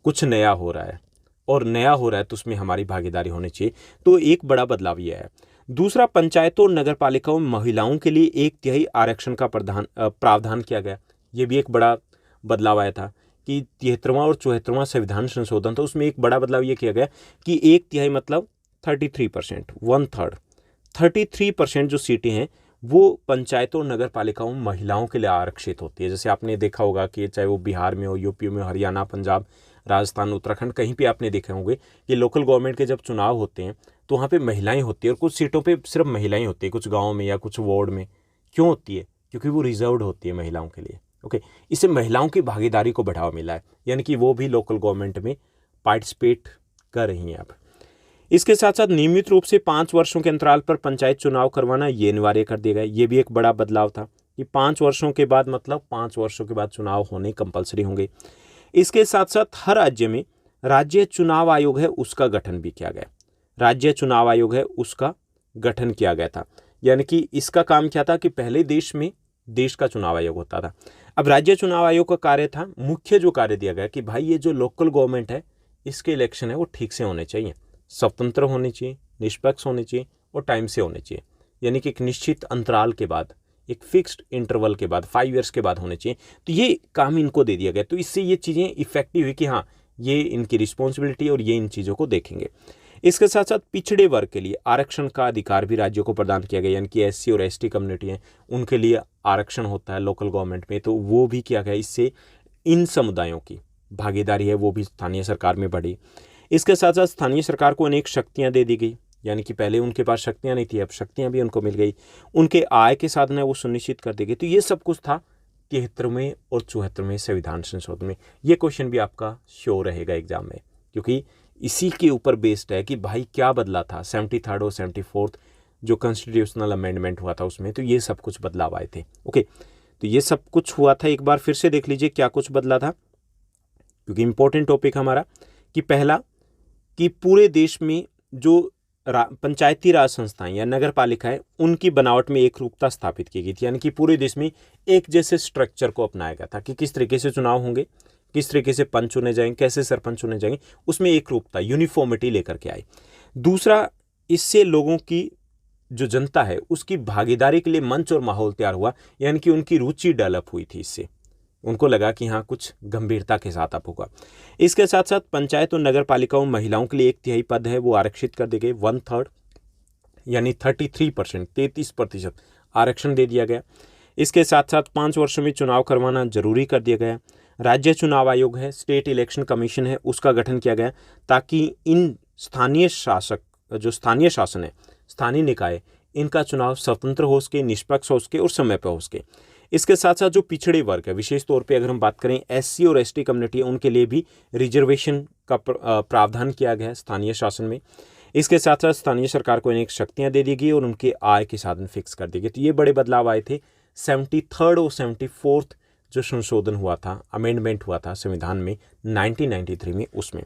कुछ नया हो रहा है, और नया हो रहा है तो उसमें हमारी भागीदारी होनी चाहिए। तो एक बड़ा बदलाव यह है। दूसरा, पंचायतों और नगर पालिकाओं में महिलाओं के लिए 1/3 आरक्षण का प्रावधान किया गया। ये भी एक बड़ा बदलाव आया था कि 73वां और 74वां संविधान संशोधन था, उसमें एक बड़ा बदलाव ये किया गया कि 1/3 मतलब 33%, 1/3, 33% जो सीटें हैं वो पंचायतों और नगर पालिकाओं में महिलाओं के लिए आरक्षित होती है। जैसे आपने देखा होगा कि चाहे वो बिहार में हो, यूपी में, हरियाणा, पंजाब, राजस्थान, उत्तराखंड, कहीं पे आपने देखे होंगे कि लोकल गवर्नमेंट के जब चुनाव होते हैं तो वहाँ पे महिलाएं होती है, और कुछ सीटों पे सिर्फ महिलाएं होती है, कुछ गाँव में या कुछ वार्ड में। क्यों होती है? क्योंकि वो रिजर्व्ड होती है महिलाओं के लिए। ओके, इससे महिलाओं की भागीदारी को बढ़ावा मिला है, यानी कि वो भी लोकल गवर्नमेंट में पार्टिसिपेट कर रही हैं अब। इसके साथ साथ नियमित रूप से 5 वर्षों के अंतराल पर पंचायत चुनाव करवाना ये अनिवार्य कर दिया गया। ये भी एक बड़ा बदलाव था कि 5 वर्षों के बाद मतलब 5 वर्षों के बाद चुनाव होने कंपलसरी होंगे। इसके साथ साथ हर राज्य में राज्य चुनाव आयोग है, उसका गठन भी किया गया। राज्य चुनाव आयोग है, उसका गठन किया गया था। यानी कि इसका काम क्या था कि पहले देश में देश का चुनाव आयोग होता था, अब राज्य चुनाव आयोग का कार्य था, मुख्य जो कार्य दिया गया कि भाई ये जो लोकल गवर्नमेंट है इसके इलेक्शन है वो ठीक से होने चाहिए, स्वतंत्र होने चाहिए, निष्पक्ष होने चाहिए और टाइम से होने चाहिए। यानी कि एक निश्चित अंतराल के बाद, एक फिक्स्ड इंटरवल के बाद, 5 ईयर्स के बाद होने चाहिए। तो ये काम इनको दे दिया गया, तो इससे ये चीज़ें इफेक्टिव हुई कि हाँ ये इनकी रिस्पॉन्सिबिलिटी और ये इन चीज़ों को देखेंगे। इसके साथ साथ पिछड़े वर्ग के लिए आरक्षण का अधिकार भी राज्यों को प्रदान किया गया, यानी कि एससी और एसटी कम्युनिटी हैं उनके लिए आरक्षण होता है लोकल गवर्नमेंट में, तो वो भी किया गया। इससे इन समुदायों की भागीदारी है वो भी स्थानीय सरकार में बढ़ी। इसके साथ साथ स्थानीय सरकार को अनेक शक्तियां दे दी गई, यानी कि पहले उनके पास शक्तियां नहीं थी, अब शक्तियां भी उनको मिल गई। उनके आय के साधन है वो सुनिश्चित कर दी गई। तो ये सब कुछ था 73वें और 74वें संविधान संशोधन में। ये क्वेश्चन भी आपका श्योर रहेगा एग्जाम में, क्योंकि इसी के ऊपर बेस्ड है कि भाई क्या बदला था 73rd और 74th जो कॉन्स्टिट्यूशनल अमेंडमेंट हुआ था उसमें, तो ये सब कुछ बदलाव आए थे। ओके, तो ये सब कुछ हुआ था। एक बार फिर से देख लीजिए क्या कुछ बदला था, क्योंकि इंपॉर्टेंट टॉपिक हमारा कि पहला कि पूरे देश में जो पंचायती राज संस्थाएं या नगर पालिकाएं उनकी बनावट में एक रूपता स्थापित की गई थी, यानी कि पूरे देश में एक जैसे स्ट्रक्चर को अपनाया गया था कि किस तरीके से चुनाव होंगे, किस तरीके से पंच चुने जाएंगे, कैसे सरपंच चुने जाएंगे, उसमें एक रूपता, यूनिफॉर्मिटी लेकर के आए। दूसरा, इससे लोगों की जो जनता है उसकी भागीदारी के लिए मंच और माहौल तैयार हुआ, यानी कि उनकी रुचि डेवलप हुई थी। इससे उनको लगा कि हाँ कुछ गंभीरता के साथ अब होगा। इसके साथ साथ पंचायत और नगर पालिकाओं में महिलाओं के लिए 1/3 पद है वो आरक्षित कर दिए गए, 1/3 यानी 33%, 33% आरक्षण दे दिया गया। इसके साथ साथ 5 वर्षों में चुनाव करवाना जरूरी कर दिया गया। राज्य चुनाव आयोग है, स्टेट इलेक्शन कमीशन है, उसका गठन किया गया ताकि इन स्थानीय शासक, जो स्थानीय शासन है, स्थानीय निकाय, इनका चुनाव स्वतंत्र हो सके, निष्पक्ष हो सके और समय पर हो सके। इसके साथ साथ जो पिछड़े वर्ग है, विशेष तौर पे अगर हम बात करें एससी और एसटी कम्युनिटी, उनके लिए भी रिजर्वेशन का प्रावधान किया गया है स्थानीय शासन में। इसके साथ साथ स्थानीय सरकार को अनेक शक्तियां दे दी गई और उनके आय के साधन फिक्स कर दिए गए। तो ये बड़े बदलाव आए थे 73rd और 74th जो संशोधन हुआ था, अमेंडमेंट हुआ था संविधान में 1993 में, उसमें।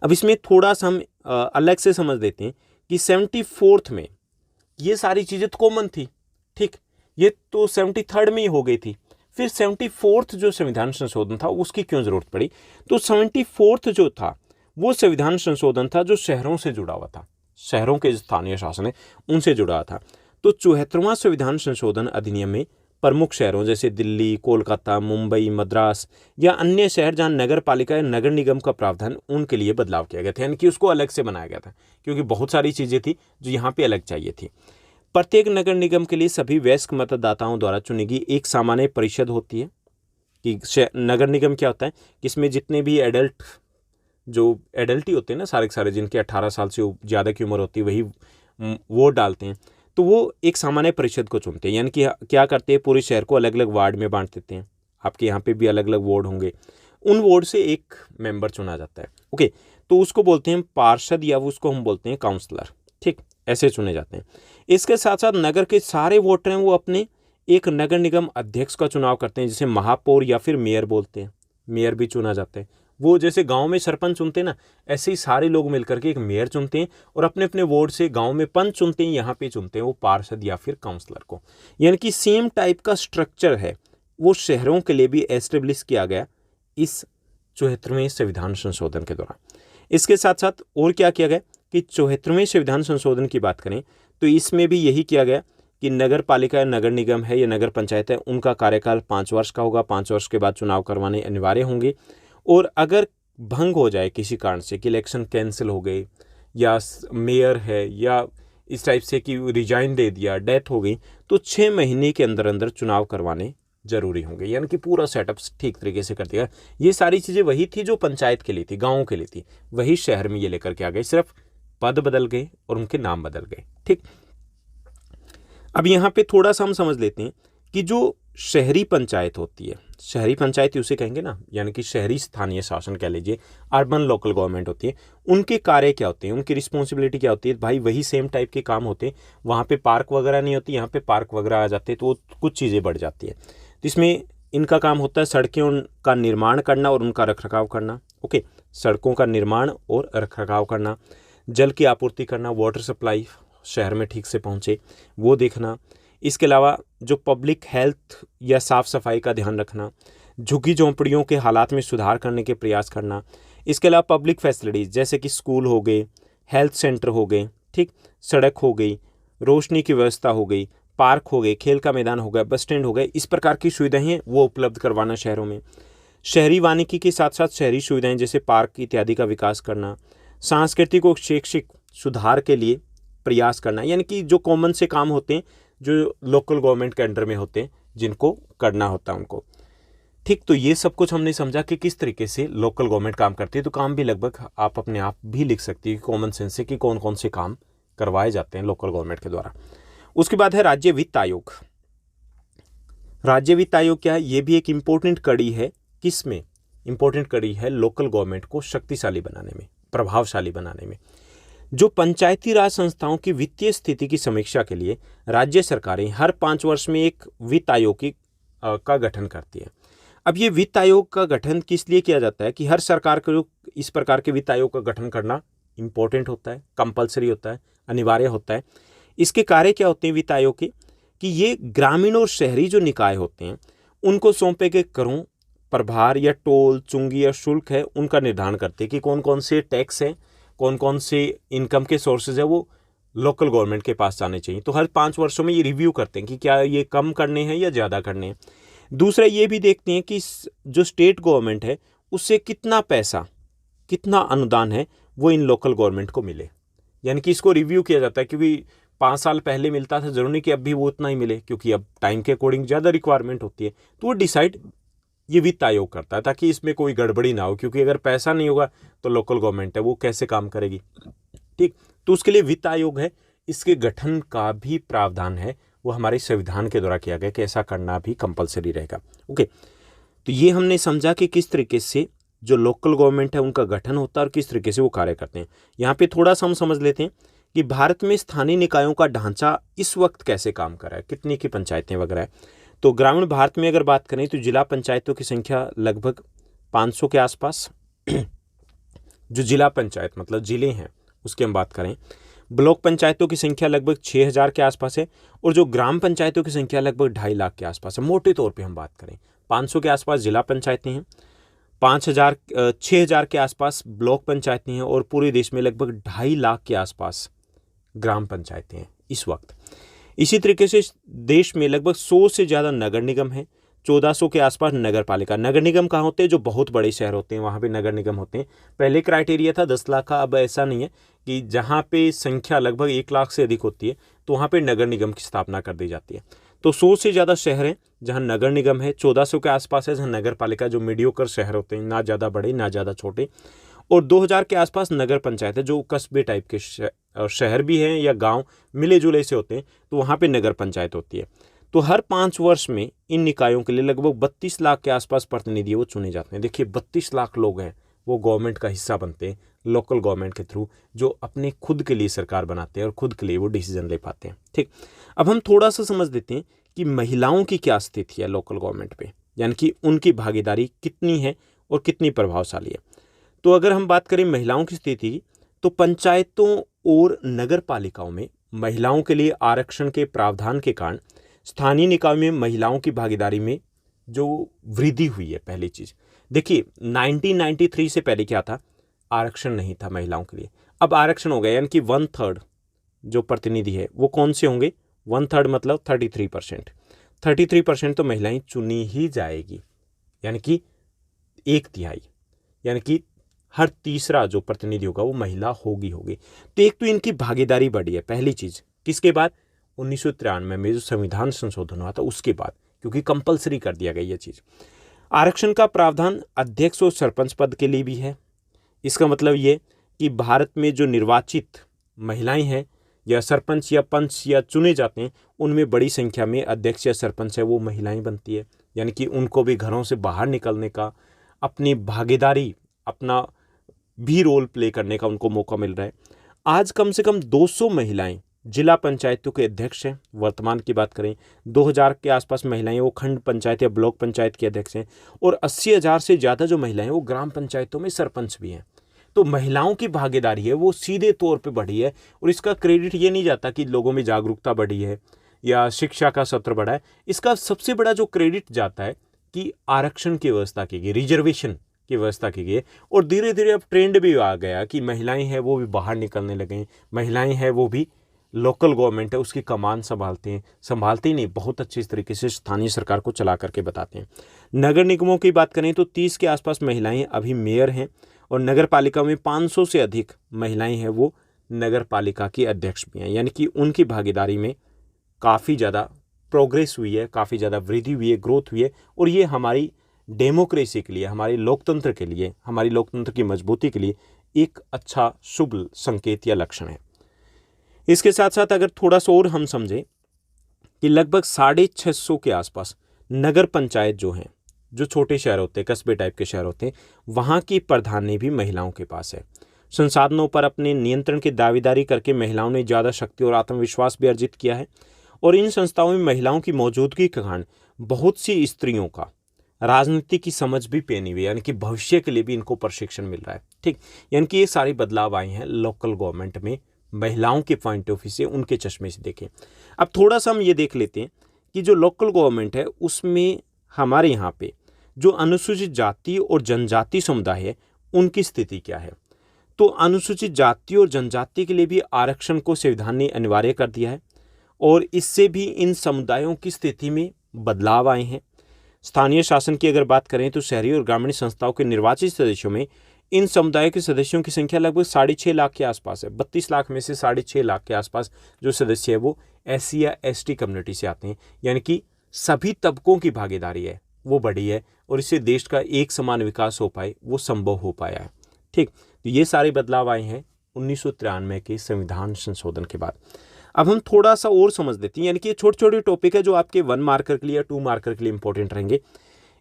अब इसमें थोड़ा सा हम अलग से समझ देते हैं कि 74th में ये सारी चीज़ें तो कॉमन थी, ठीक, ये तो 73rd में ही हो गई थी। फिर 74th जो संविधान संशोधन था उसकी क्यों जरूरत पड़ी? तो 74th जो था वो संविधान संशोधन था जो शहरों से जुड़ा हुआ था, शहरों के स्थानीय शासन है उनसे जुड़ा था। तो 74वां संविधान संशोधन अधिनियम में प्रमुख शहरों जैसे दिल्ली, कोलकाता, मुंबई, मद्रास या अन्य शहर जहां नगर पालिका या नगर निगम का प्रावधान, उनके लिए बदलाव किया गया था, यानी कि उसको अलग से बनाया गया था, क्योंकि बहुत सारी चीज़ें थी जो यहाँ पे अलग चाहिए थी। प्रत्येक नगर निगम के लिए सभी वयस्क मतदाताओं द्वारा चुनी गई एक सामान्य परिषद होती है। कि नगर निगम क्या होता है कि इसमें जितने भी एडल्ट ही होते हैं ना, सारे के सारे जिनके 18 साल से ज़्यादा की उम्र होती है वही वोट डालते हैं, तो वो एक सामान्य परिषद को चुनते हैं। यानी कि क्या करते हैं, पूरे शहर को अलग अलग वार्ड में बांट देते हैं। आपके यहाँ पे भी अलग अलग वार्ड होंगे, उन वार्ड से एक मेंबर चुना जाता है। ओके, तो उसको बोलते हैं पार्षद या उसको हम बोलते हैं काउंसलर, ठीक, ऐसे चुने जाते हैं। इसके साथ साथ नगर के सारे वोटर हैं वो अपने एक नगर निगम अध्यक्ष का चुनाव करते हैं, जिसे महापौर या फिर मेयर बोलते हैं। मेयर भी चुना जाता है, वो जैसे गांव में सरपंच चुनते हैं ना, ऐसे ही सारे लोग मिलकर के एक मेयर चुनते हैं और अपने अपने वार्ड से गांव में पंच चुनते हैं, यहाँ पे चुनते हैं वो पार्षद या फिर काउंसलर को। यानी कि सेम टाइप का स्ट्रक्चर है वो शहरों के लिए भी एस्टेब्लिश किया गया इस 74वें संविधान संशोधन के दौरान। इसके साथ साथ और क्या किया गया कि 74वें संविधान संशोधन की बात करें तो इसमें भी यही किया गया कि नगर पालिका या नगर निगम है या नगर पंचायत है, उनका कार्यकाल 5 वर्ष का होगा। 5 वर्ष के बाद चुनाव करवाने अनिवार्य होंगे। और अगर भंग हो जाए किसी कारण से कि इलेक्शन कैंसिल हो गए, या मेयर है या इस टाइप से कि रिजाइन दे दिया, डेथ हो गई, तो 6 महीने के अंदर अंदर चुनाव करवाने जरूरी होंगे। यानी कि पूरा सेटअप ठीक तरीके से कर दिया। ये सारी चीज़ें वही थी जो पंचायत के लिए थी, गाँव के लिए थी, वही शहर में ये लेकर के आ गए। सिर्फ पद बदल गए और उनके नाम बदल गए। ठीक, अब यहाँ पे थोड़ा सा हम समझ लेते हैं कि जो शहरी पंचायत होती है, शहरी पंचायत उसे कहेंगे ना, यानी कि शहरी स्थानीय शासन कह लीजिए, अर्बन लोकल गवर्नमेंट होती है, उनके कार्य क्या होते हैं, उनकी रिस्पॉन्सिबिलिटी क्या होती है? भाई वही सेम टाइप के काम होते हैं। वहाँ पे पार्क वगैरह नहीं होती, यहाँ पे पार्क वगैरह आ जाते हैं, तो कुछ चीज़ें बढ़ जाती है। तो इसमें इनका काम होता है सड़कों का निर्माण करना और उनका रखरखाव करना। ओके, सड़कों का निर्माण और रखरखाव करना, जल की आपूर्ति करना, वाटर सप्लाई शहर में ठीक से पहुँचे वो देखना। इसके अलावा जो पब्लिक हेल्थ या साफ़ सफाई का ध्यान रखना, झुग्गी झोंपड़ियों के हालात में सुधार करने के प्रयास करना। इसके अलावा पब्लिक फैसिलिटीज़ जैसे कि स्कूल हो गए, हेल्थ सेंटर हो गए, ठीक, सड़क हो गई, रोशनी की व्यवस्था हो गई, पार्क हो गए, खेल का मैदान हो गया, बस स्टैंड हो गए, इस प्रकार की सुविधाएं वो उपलब्ध करवाना शहरों में। शहरी वानिकी के साथ साथ शहरी सुविधाएं जैसे पार्क इत्यादि का विकास करना। सांस्कृतिक और शैक्षिक सुधार के लिए प्रयास करना, यानी कि जो कॉमन से काम होते हैं जो लोकल गवर्नमेंट के अंडर में होते हैं, जिनको करना होता है उनको। ठीक, तो ये सब कुछ हमने समझा कि किस तरीके से लोकल गवर्नमेंट काम करती है। तो काम भी लगभग आप अपने आप भी लिख सकती है कॉमन सेंस से कि कौन कौन से काम करवाए जाते हैं लोकल गवर्नमेंट के द्वारा। उसके बाद है राज्य वित्त आयोग। राज्य वित्त आयोग क्या है? ये भी एक इम्पोर्टेंट कड़ी है। किसमें इम्पोर्टेंट कड़ी है? लोकल गवर्नमेंट को शक्तिशाली बनाने में, प्रभावशाली बनाने में। जो पंचायती राज संस्थाओं की वित्तीय स्थिति की समीक्षा के लिए राज्य सरकारें हर 5 वर्ष में एक वित्त आयोग का गठन करती है। अब ये वित्त आयोग का गठन किस लिए किया जाता है कि हर सरकार को इस प्रकार के वित्त आयोग का गठन करना इंपॉर्टेंट होता है, कंपलसरी होता है, अनिवार्य होता है। इसके कार्य क्या होते हैं वित्त आयोग के? कि ये ग्रामीण और शहरी जो निकाय होते हैं उनको सौंपे गए करों, प्रभार या टोल, चुंगी या शुल्क है, उनका निर्धारण करते हैं कि कौन कौन से टैक्स हैं, कौन कौन से इनकम के सोर्सेज है, वो लोकल गवर्नमेंट के पास जाने चाहिए। तो हर 5 वर्षों में ये रिव्यू करते हैं कि क्या ये कम करने हैं या ज़्यादा करने हैं। दूसरा ये भी देखते हैं कि जो स्टेट गवर्नमेंट है उससे कितना पैसा, कितना अनुदान है वो इन लोकल गवर्नमेंट को मिले। यानी कि इसको रिव्यू किया जाता है, क्योंकि 5 साल पहले मिलता था, जरूरी नहीं कि अब भी वो उतना ही मिले, क्योंकि अब टाइम के अकॉर्डिंग ज़्यादा रिक्वायरमेंट होती है। तो वो डिसाइड ये वित्त आयोग करता है ताकि इसमें कोई गड़बड़ी ना हो, क्योंकि अगर पैसा नहीं होगा तो लोकल गवर्नमेंट है वो कैसे काम करेगी। ठीक, तो उसके लिए वित्त आयोग है। इसके गठन का भी प्रावधान है, वो हमारे संविधान के द्वारा किया गया कि ऐसा करना भी कंपलसरी रहेगा। ओके, तो ये हमने समझा कि किस तरीके से जो लोकल गवर्नमेंट है उनका गठन होता है और किस तरीके से वो कार्य करते हैं। यहाँ पे थोड़ा सा हम समझ लेते हैं कि भारत में स्थानीय निकायों का ढांचा इस वक्त कैसे काम कर रहा है, कितनी की पंचायतें वगैरह है। तो ग्रामीण भारत में अगर बात करें तो जिला पंचायतों की संख्या लगभग 500 के आसपास। जो जिला पंचायत मतलब जिले हैं उसकी हम बात करें, ब्लॉक पंचायतों की संख्या लगभग 6000 के आसपास है, और जो ग्राम पंचायतों की संख्या लगभग 2.5 लाख के आसपास है। मोटे तौर पे हम बात करें 500 के आसपास जिला पंचायतें हैं, 6000 के आसपास ब्लॉक पंचायतें हैं, और पूरे देश में लगभग 2.5 लाख के आसपास ग्राम पंचायतें हैं इस वक्त। इसी तरीके से देश में लगभग 100 से ज़्यादा नगर निगम हैं, 1400 के आसपास नगर पालिका। नगर निगम कहाँ होते हैं? जो बहुत बड़े शहर होते हैं वहाँ पे नगर निगम होते हैं। पहले क्राइटेरिया था 10 लाख का, अब ऐसा नहीं है कि जहाँ पे संख्या लगभग 1 लाख से अधिक होती है तो वहाँ पे नगर निगम की स्थापना कर दी जाती है। तो 100 से ज़्यादा शहर हैं जहाँ नगर निगम है, 1400 के आसपास है जहाँ नगर पालिका, जो मीडियोकर शहर होते हैं, ना ज़्यादा बड़े ना ज़्यादा छोटे, और 2000 के आसपास नगर पंचायत है, जो कस्बे टाइप के शहर भी हैं या गांव मिले जुले से होते हैं, तो वहाँ पे नगर पंचायत होती है। तो हर 5 वर्ष में इन निकायों के लिए लगभग 32 लाख के आसपास प्रतिनिधि वो चुने जाते हैं। देखिए 32 लाख लोग हैं वो गवर्नमेंट का हिस्सा बनते हैं लोकल गवर्नमेंट के थ्रू, जो अपने खुद के लिए सरकार बनाते हैं और खुद के लिए वो डिसीजन ले पाते हैं। ठीक, अब हम थोड़ा सा समझ लेते हैं कि महिलाओं की क्या स्थिति है लोकल गवर्नमेंट पे, यानी कि उनकी भागीदारी कितनी है और कितनी प्रभावशाली है। तो अगर हम बात करें महिलाओं की स्थिति की, तो पंचायतों और नगर पालिकाओं में महिलाओं के लिए आरक्षण के प्रावधान के कारण स्थानीय निकाय में महिलाओं की भागीदारी में जो वृद्धि हुई है। पहली चीज़ देखिए 1993 से पहले क्या था? आरक्षण नहीं था महिलाओं के लिए, अब आरक्षण हो गया, यानी कि 1/3 जो प्रतिनिधि है वो कौन से होंगे, 1/3 मतलब 33%। 33% तो महिलाएं चुनी ही जाएगी, यानी कि 1/3, यानी कि हर तीसरा जो प्रतिनिधि होगा वो महिला होगी। तो एक तो इनकी भागीदारी बढ़ी है, पहली चीज। किसके बाद? 1993 में जो संविधान संशोधन हुआ था उसके बाद, क्योंकि कंपलसरी कर दिया गया ये चीज। आरक्षण का प्रावधान अध्यक्ष और सरपंच पद के लिए भी है। इसका मतलब ये कि भारत में जो निर्वाचित महिलाएं हैं या सरपंच या पंच या चुने जाते हैं, उनमें बड़ी संख्या में अध्यक्ष या सरपंच है वो महिलाएं बनती है, यानी कि उनको भी घरों से बाहर निकलने का, अपनी भागीदारी, अपना भी रोल प्ले करने का उनको मौका मिल रहा है। आज कम से कम 200 महिलाएं जिला पंचायतों के अध्यक्ष हैं। वर्तमान की बात करें 2000 के आसपास महिलाएं वो खंड पंचायत या ब्लॉक पंचायत के अध्यक्ष हैं, और 80,000 से ज़्यादा जो महिलाएं वो ग्राम पंचायतों में सरपंच भी हैं। तो महिलाओं की भागीदारी है वो सीधे तौर पे बढ़ी है, और इसका क्रेडिट ये नहीं जाता कि लोगों में जागरूकता बढ़ी है या शिक्षा का सत्र बढ़ा है। इसका सबसे बड़ा जो क्रेडिट जाता है कि आरक्षण की व्यवस्था की गई, रिजर्वेशन की व्यवस्था की गई है, और धीरे धीरे अब ट्रेंड भी आ गया कि महिलाएं हैं वो भी बाहर निकलने लगे, महिलाएं हैं वो भी लोकल गवर्नमेंट है उसकी कमान संभालते ही नहीं, बहुत अच्छी तरीके से स्थानीय सरकार को चला करके बताते हैं। नगर निगमों की बात करें तो 30 के आसपास महिलाएं अभी मेयर हैं, और नगर पालिका में 500 से अधिक महिलाएं हैं वो नगर पालिका की अध्यक्ष भी हैं, यानी कि उनकी भागीदारी में काफ़ी ज़्यादा प्रोग्रेस हुई है, काफ़ी ज़्यादा वृद्धि हुई है, ग्रोथ हुई है, और ये हमारी डेमोक्रेसी के लिए, हमारे लोकतंत्र के लिए, हमारी लोकतंत्र की मजबूती के लिए एक अच्छा शुभ संकेत या लक्षण है। इसके साथ साथ अगर थोड़ा सा और हम समझें कि लगभग 650 के आसपास नगर पंचायत जो हैं, जो छोटे शहर होते हैं, कस्बे टाइप के शहर होते हैं, वहाँ की प्रधानी भी महिलाओं के पास है। संसाधनों पर अपने नियंत्रण की दावेदारी करके महिलाओं ने ज़्यादा शक्ति और आत्मविश्वास भी अर्जित किया है, और इन संस्थाओं में महिलाओं की मौजूदगी के कारण बहुत सी स्त्रियों का राजनीति की समझ भी पैनी हुई है, यानी कि भविष्य के लिए भी इनको प्रशिक्षण मिल रहा है। ठीक, यानी कि ये सारे बदलाव आए हैं लोकल गवर्नमेंट में, महिलाओं के पॉइंट ऑफ व्यू से, उनके चश्मे से देखें। अब थोड़ा सा हम ये देख लेते हैं कि जो लोकल गवर्नमेंट है उसमें हमारे यहाँ पे जो अनुसूचित जाति और जनजाति समुदाय है उनकी स्थिति क्या है। तो अनुसूचित जाति और जनजाति के लिए भी आरक्षण को संविधान ने अनिवार्य कर दिया है, और इससे भी इन समुदायों की स्थिति में बदलाव आए हैं। स्थानीय शासन की अगर बात करें तो शहरी और ग्रामीण संस्थाओं के निर्वाचित सदस्यों में इन समुदाय के सदस्यों की संख्या लगभग 6.5 लाख के आसपास है। 32 लाख में से 6.5 लाख के आसपास जो सदस्य है वो SC या ST कम्युनिटी से आते हैं, यानी कि सभी तबकों की भागीदारी है वो बढ़ी है, और इससे देश का एक समान विकास हो पाए वो संभव हो पाया है। ठीक, तो ये सारे बदलाव आए हैं 1993 के संविधान संशोधन के बाद। अब हम थोड़ा सा और समझ लेते हैं, यानी कि ये छोटे छोटे टॉपिक है जो आपके 1 मार्कर के लिए या 2 मार्कर के लिए इंपॉर्टेंट रहेंगे।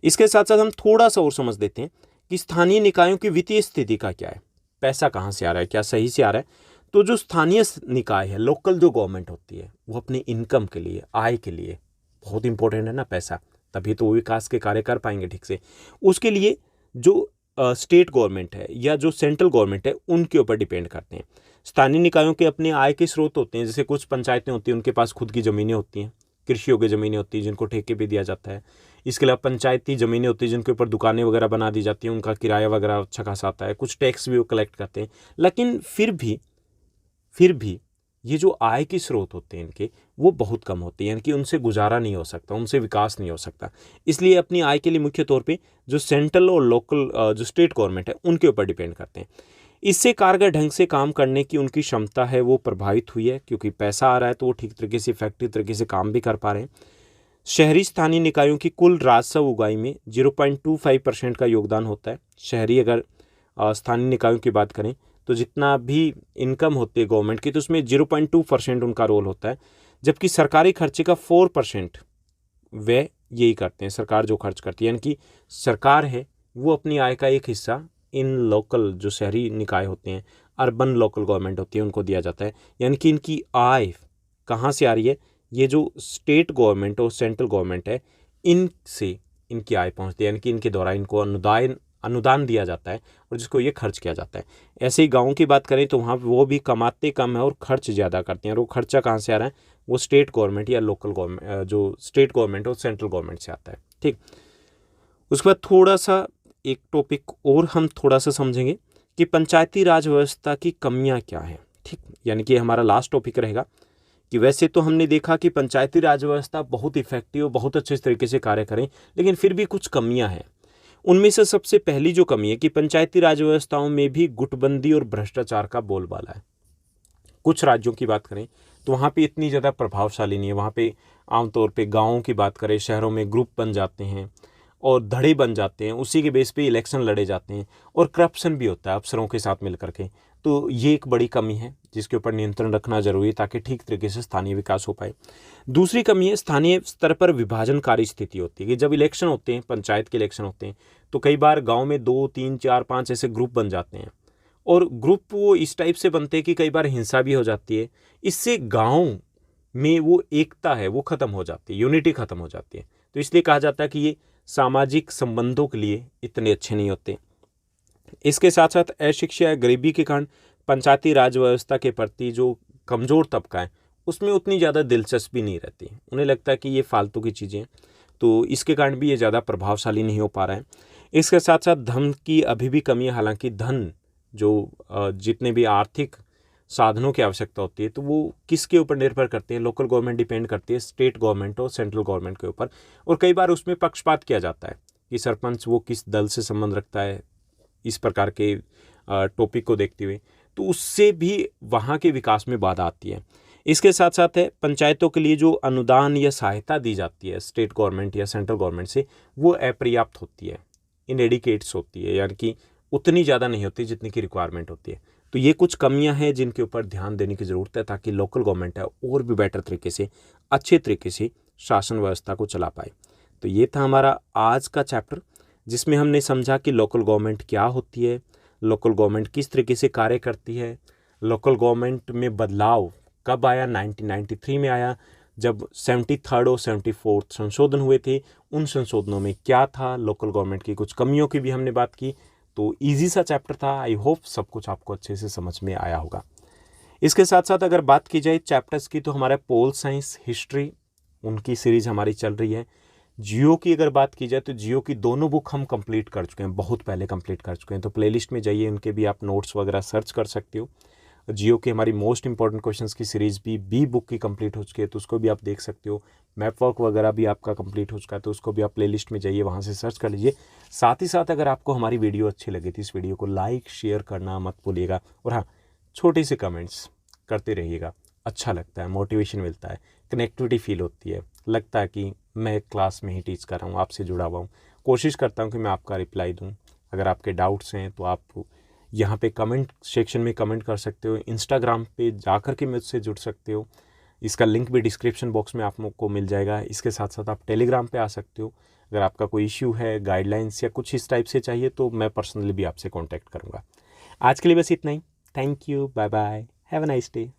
इसके साथ साथ हम थोड़ा सा और समझ लेते हैं कि स्थानीय निकायों की वित्तीय स्थिति का क्या है, पैसा कहाँ से आ रहा है, क्या सही से आ रहा है। तो जो स्थानीय निकाय है, लोकल जो गवर्नमेंट होती है, वो अपनी इनकम के लिए, आय के लिए बहुत इंपॉर्टेंट है ना पैसा, तभी तो वो विकास के कार्य कर पाएंगे ठीक से। उसके लिए जो स्टेट गवर्नमेंट है या जो सेंट्रल गवर्नमेंट है उनके ऊपर डिपेंड करते हैं। स्थानीय निकायों के अपने आय के स्रोत होते हैं, जैसे कुछ पंचायतें होती हैं उनके पास खुद की ज़मीनें होती हैं, कृषि योग्य ज़मीनें होती हैं जिनको ठेके पे दिया जाता है। इसके अलावा पंचायती ज़मीनें होती हैं जिनके ऊपर दुकानें वगैरह बना दी जाती हैं, उनका किराया वगैरह अच्छा खासा आता है, कुछ टैक्स भी वो कलेक्ट करते हैं। लेकिन फिर भी ये जो आय के स्रोत होते हैं इनके वो बहुत कम होते हैं, यानी कि उनसे गुजारा नहीं हो सकता, उनसे विकास नहीं हो सकता। इसलिए अपनी आय के लिए मुख्य तौर पे जो सेंट्रल और लोकल जो स्टेट गवर्नमेंट है उनके ऊपर डिपेंड करते हैं। इससे कारगर ढंग से काम करने की उनकी क्षमता है वो प्रभावित हुई है, क्योंकि पैसा आ रहा है तो वो ठीक तरीके से इफेक्टिव तरीके से काम भी कर पा रहे हैं। शहरी स्थानीय निकायों की कुल राजस्व उगाही में 0.25% का योगदान होता है। शहरी अगर स्थानीय निकायों की बात करें तो जितना भी इनकम होती है गवर्नमेंट की तो उसमें 0.2% उनका रोल होता है, जबकि सरकारी खर्चे का 4% वे यही करते हैं, सरकार जो खर्च करती है। यानी कि सरकार है वो अपनी आय का एक हिस्सा इन लोकल जो शहरी निकाय होते हैं, अर्बन लोकल गवर्नमेंट होती है, उनको दिया जाता है। यानी कि इनकी आय कहाँ से आ रही है, ये जो स्टेट गवर्नमेंट और सेंट्रल गवर्नमेंट है इनसे इनकी आय पहुँचती है, यानी कि इनके द्वारा इनको अनुदान दिया जाता है और जिसको ये खर्च किया जाता है। ऐसे ही गाँव की बात करें तो वहाँ वो भी कमाते कम है और खर्च ज़्यादा करते हैं, और वो खर्चा कहाँ से आ रहा है, वो स्टेट गवर्नमेंट या लोकल गवर्नमेंट जो स्टेट गवर्नमेंट और सेंट्रल गवर्नमेंट से आता है। ठीक, उसके बाद थोड़ा सा एक टॉपिक और हम थोड़ा सा समझेंगे कि पंचायती राज व्यवस्था की कमियाँ क्या हैं। ठीक, यानी कि हमारा लास्ट टॉपिक रहेगा कि वैसे तो हमने देखा कि पंचायती राज व्यवस्था बहुत इफेक्टिव, बहुत अच्छे तरीके से कार्य करें, लेकिन फिर भी कुछ कमियां हैं। उनमें से सबसे पहली जो कमी है कि पंचायती राज व्यवस्थाओं में भी गुटबंदी और भ्रष्टाचार का बोलबाला है। कुछ राज्यों की बात करें तो वहाँ पे इतनी ज़्यादा प्रभावशाली नहीं है। वहाँ पे आमतौर पे गाँवों की बात करें, शहरों में ग्रुप बन जाते हैं और धड़े बन जाते हैं, उसी के बेस पे इलेक्शन लड़े जाते हैं और करप्शन भी होता है अफसरों के साथ मिल करके। तो ये एक बड़ी कमी है जिसके ऊपर नियंत्रण रखना जरूरी है ताकि ठीक तरीके से स्थानीय विकास हो पाए। दूसरी कमी है स्थानीय स्तर पर विभाजनकारी स्थिति होती है कि जब इलेक्शन होते हैं, पंचायत के इलेक्शन होते हैं, तो कई बार गाँव में 2, 3, 4, 5 ऐसे ग्रुप बन जाते हैं और ग्रुप वो इस टाइप से बनते हैं कि कई बार हिंसा भी हो जाती है। इससे गाँव में वो एकता है वो ख़त्म हो जाती है, यूनिटी ख़त्म हो जाती है। तो इसलिए कहा जाता है कि ये सामाजिक संबंधों के लिए इतने अच्छे नहीं होते। इसके साथ साथ अशिक्षा या गरीबी के कारण पंचायती राज व्यवस्था के प्रति जो कमज़ोर तबका है उसमें उतनी ज़्यादा दिलचस्पी नहीं रहती। उन्हें लगता है कि ये फालतू की चीज़ें हैं, तो इसके कारण भी ये ज़्यादा प्रभावशाली नहीं हो पा रहा है। इसके साथ साथ धन की अभी भी कमी है। हालांकि धन जो जितने भी आर्थिक साधनों की आवश्यकता होती है तो वो किसके ऊपर निर्भर करते हैं, लोकल गवर्नमेंट डिपेंड करती है स्टेट गवर्नमेंट और सेंट्रल गवर्नमेंट के ऊपर। और कई बार उसमें पक्षपात किया जाता है कि सरपंच वो किस दल से संबंध रखता है, इस प्रकार के टॉपिक को देखते हुए, तो उससे भी वहाँ के विकास में बाधा आती है। इसके साथ साथ है पंचायतों के लिए जो अनुदान या सहायता दी जाती है स्टेट गवर्नमेंट या सेंट्रल गवर्नमेंट से, वो अपर्याप्त होती है, इनएडिकेट्स होती है, यानी कि उतनी ज़्यादा नहीं होती जितनी की रिक्वायरमेंट होती है। तो ये कुछ कमियां हैं जिनके ऊपर ध्यान देने की ज़रूरत है ताकि लोकल गवर्नमेंट है और भी बेटर तरीके से, अच्छे तरीके से शासन व्यवस्था को चला पाए। तो ये था हमारा आज का चैप्टर जिसमें हमने समझा कि लोकल गवर्नमेंट क्या होती है, लोकल गवर्नमेंट किस तरीके से कार्य करती है, लोकल गवर्नमेंट में बदलाव कब आया, 1993 में आया जब 73rd और 74th संशोधन हुए थे। उन संशोधनों में क्या था, लोकल गवर्नमेंट की कुछ कमियों की भी हमने बात की। तो इजी सा चैप्टर था। आई होप सब कुछ आपको अच्छे से समझ में आया होगा। इसके साथ साथ अगर बात की जाए चैप्टर्स की तो हमारा पोल साइंस, हिस्ट्री, उनकी सीरीज हमारी चल रही है। जियो की अगर बात की जाए तो जियो की दोनों बुक हम कंप्लीट कर चुके हैं, बहुत पहले कंप्लीट कर चुके हैं। तो प्लेलिस्ट में जाइए, उनके भी आप नोट्स वगैरह सर्च कर सकते हो। जियो की हमारी मोस्ट इंपॉर्टेंट क्वेश्चंस की सीरीज़ भी बी बुक की कंप्लीट हो चुकी है, तो उसको भी आप देख सकते हो। मैप वर्क वगैरह भी आपका कंप्लीट हो चुका है, तो उसको भी आप प्लेलिस्ट में जाइए, वहाँ से सर्च कर लीजिए। साथ ही साथ अगर आपको हमारी वीडियो अच्छी लगी तो इस वीडियो को लाइक शेयर करना मत भूलिएगा। और हाँ, छोटे से कमेंट्स करते रहिएगा, अच्छा लगता है, मोटिवेशन मिलता है, कनेक्टिविटी फील होती है, लगता है कि मैं क्लास में ही टीच कर रहा हूँ, आपसे जुड़ा हुआ हूँ। कोशिश करता हूँ कि मैं आपका रिप्लाई दूँ। अगर आपके डाउट्स हैं तो आप यहाँ पे कमेंट सेक्शन में कमेंट कर सकते हो। इंस्टाग्राम पे जाकर के मुझसे जुड़ सकते हो, इसका लिंक भी डिस्क्रिप्शन बॉक्स में आप लोग को मिल जाएगा। इसके साथ साथ आप टेलीग्राम पे आ सकते हो। अगर आपका कोई इश्यू है, गाइडलाइंस या कुछ इस टाइप से चाहिए तो मैं पर्सनली भी आपसे कॉन्टैक्ट करूँगा। आज के लिए बस इतना ही। Thank you, bye bye, have a nice day.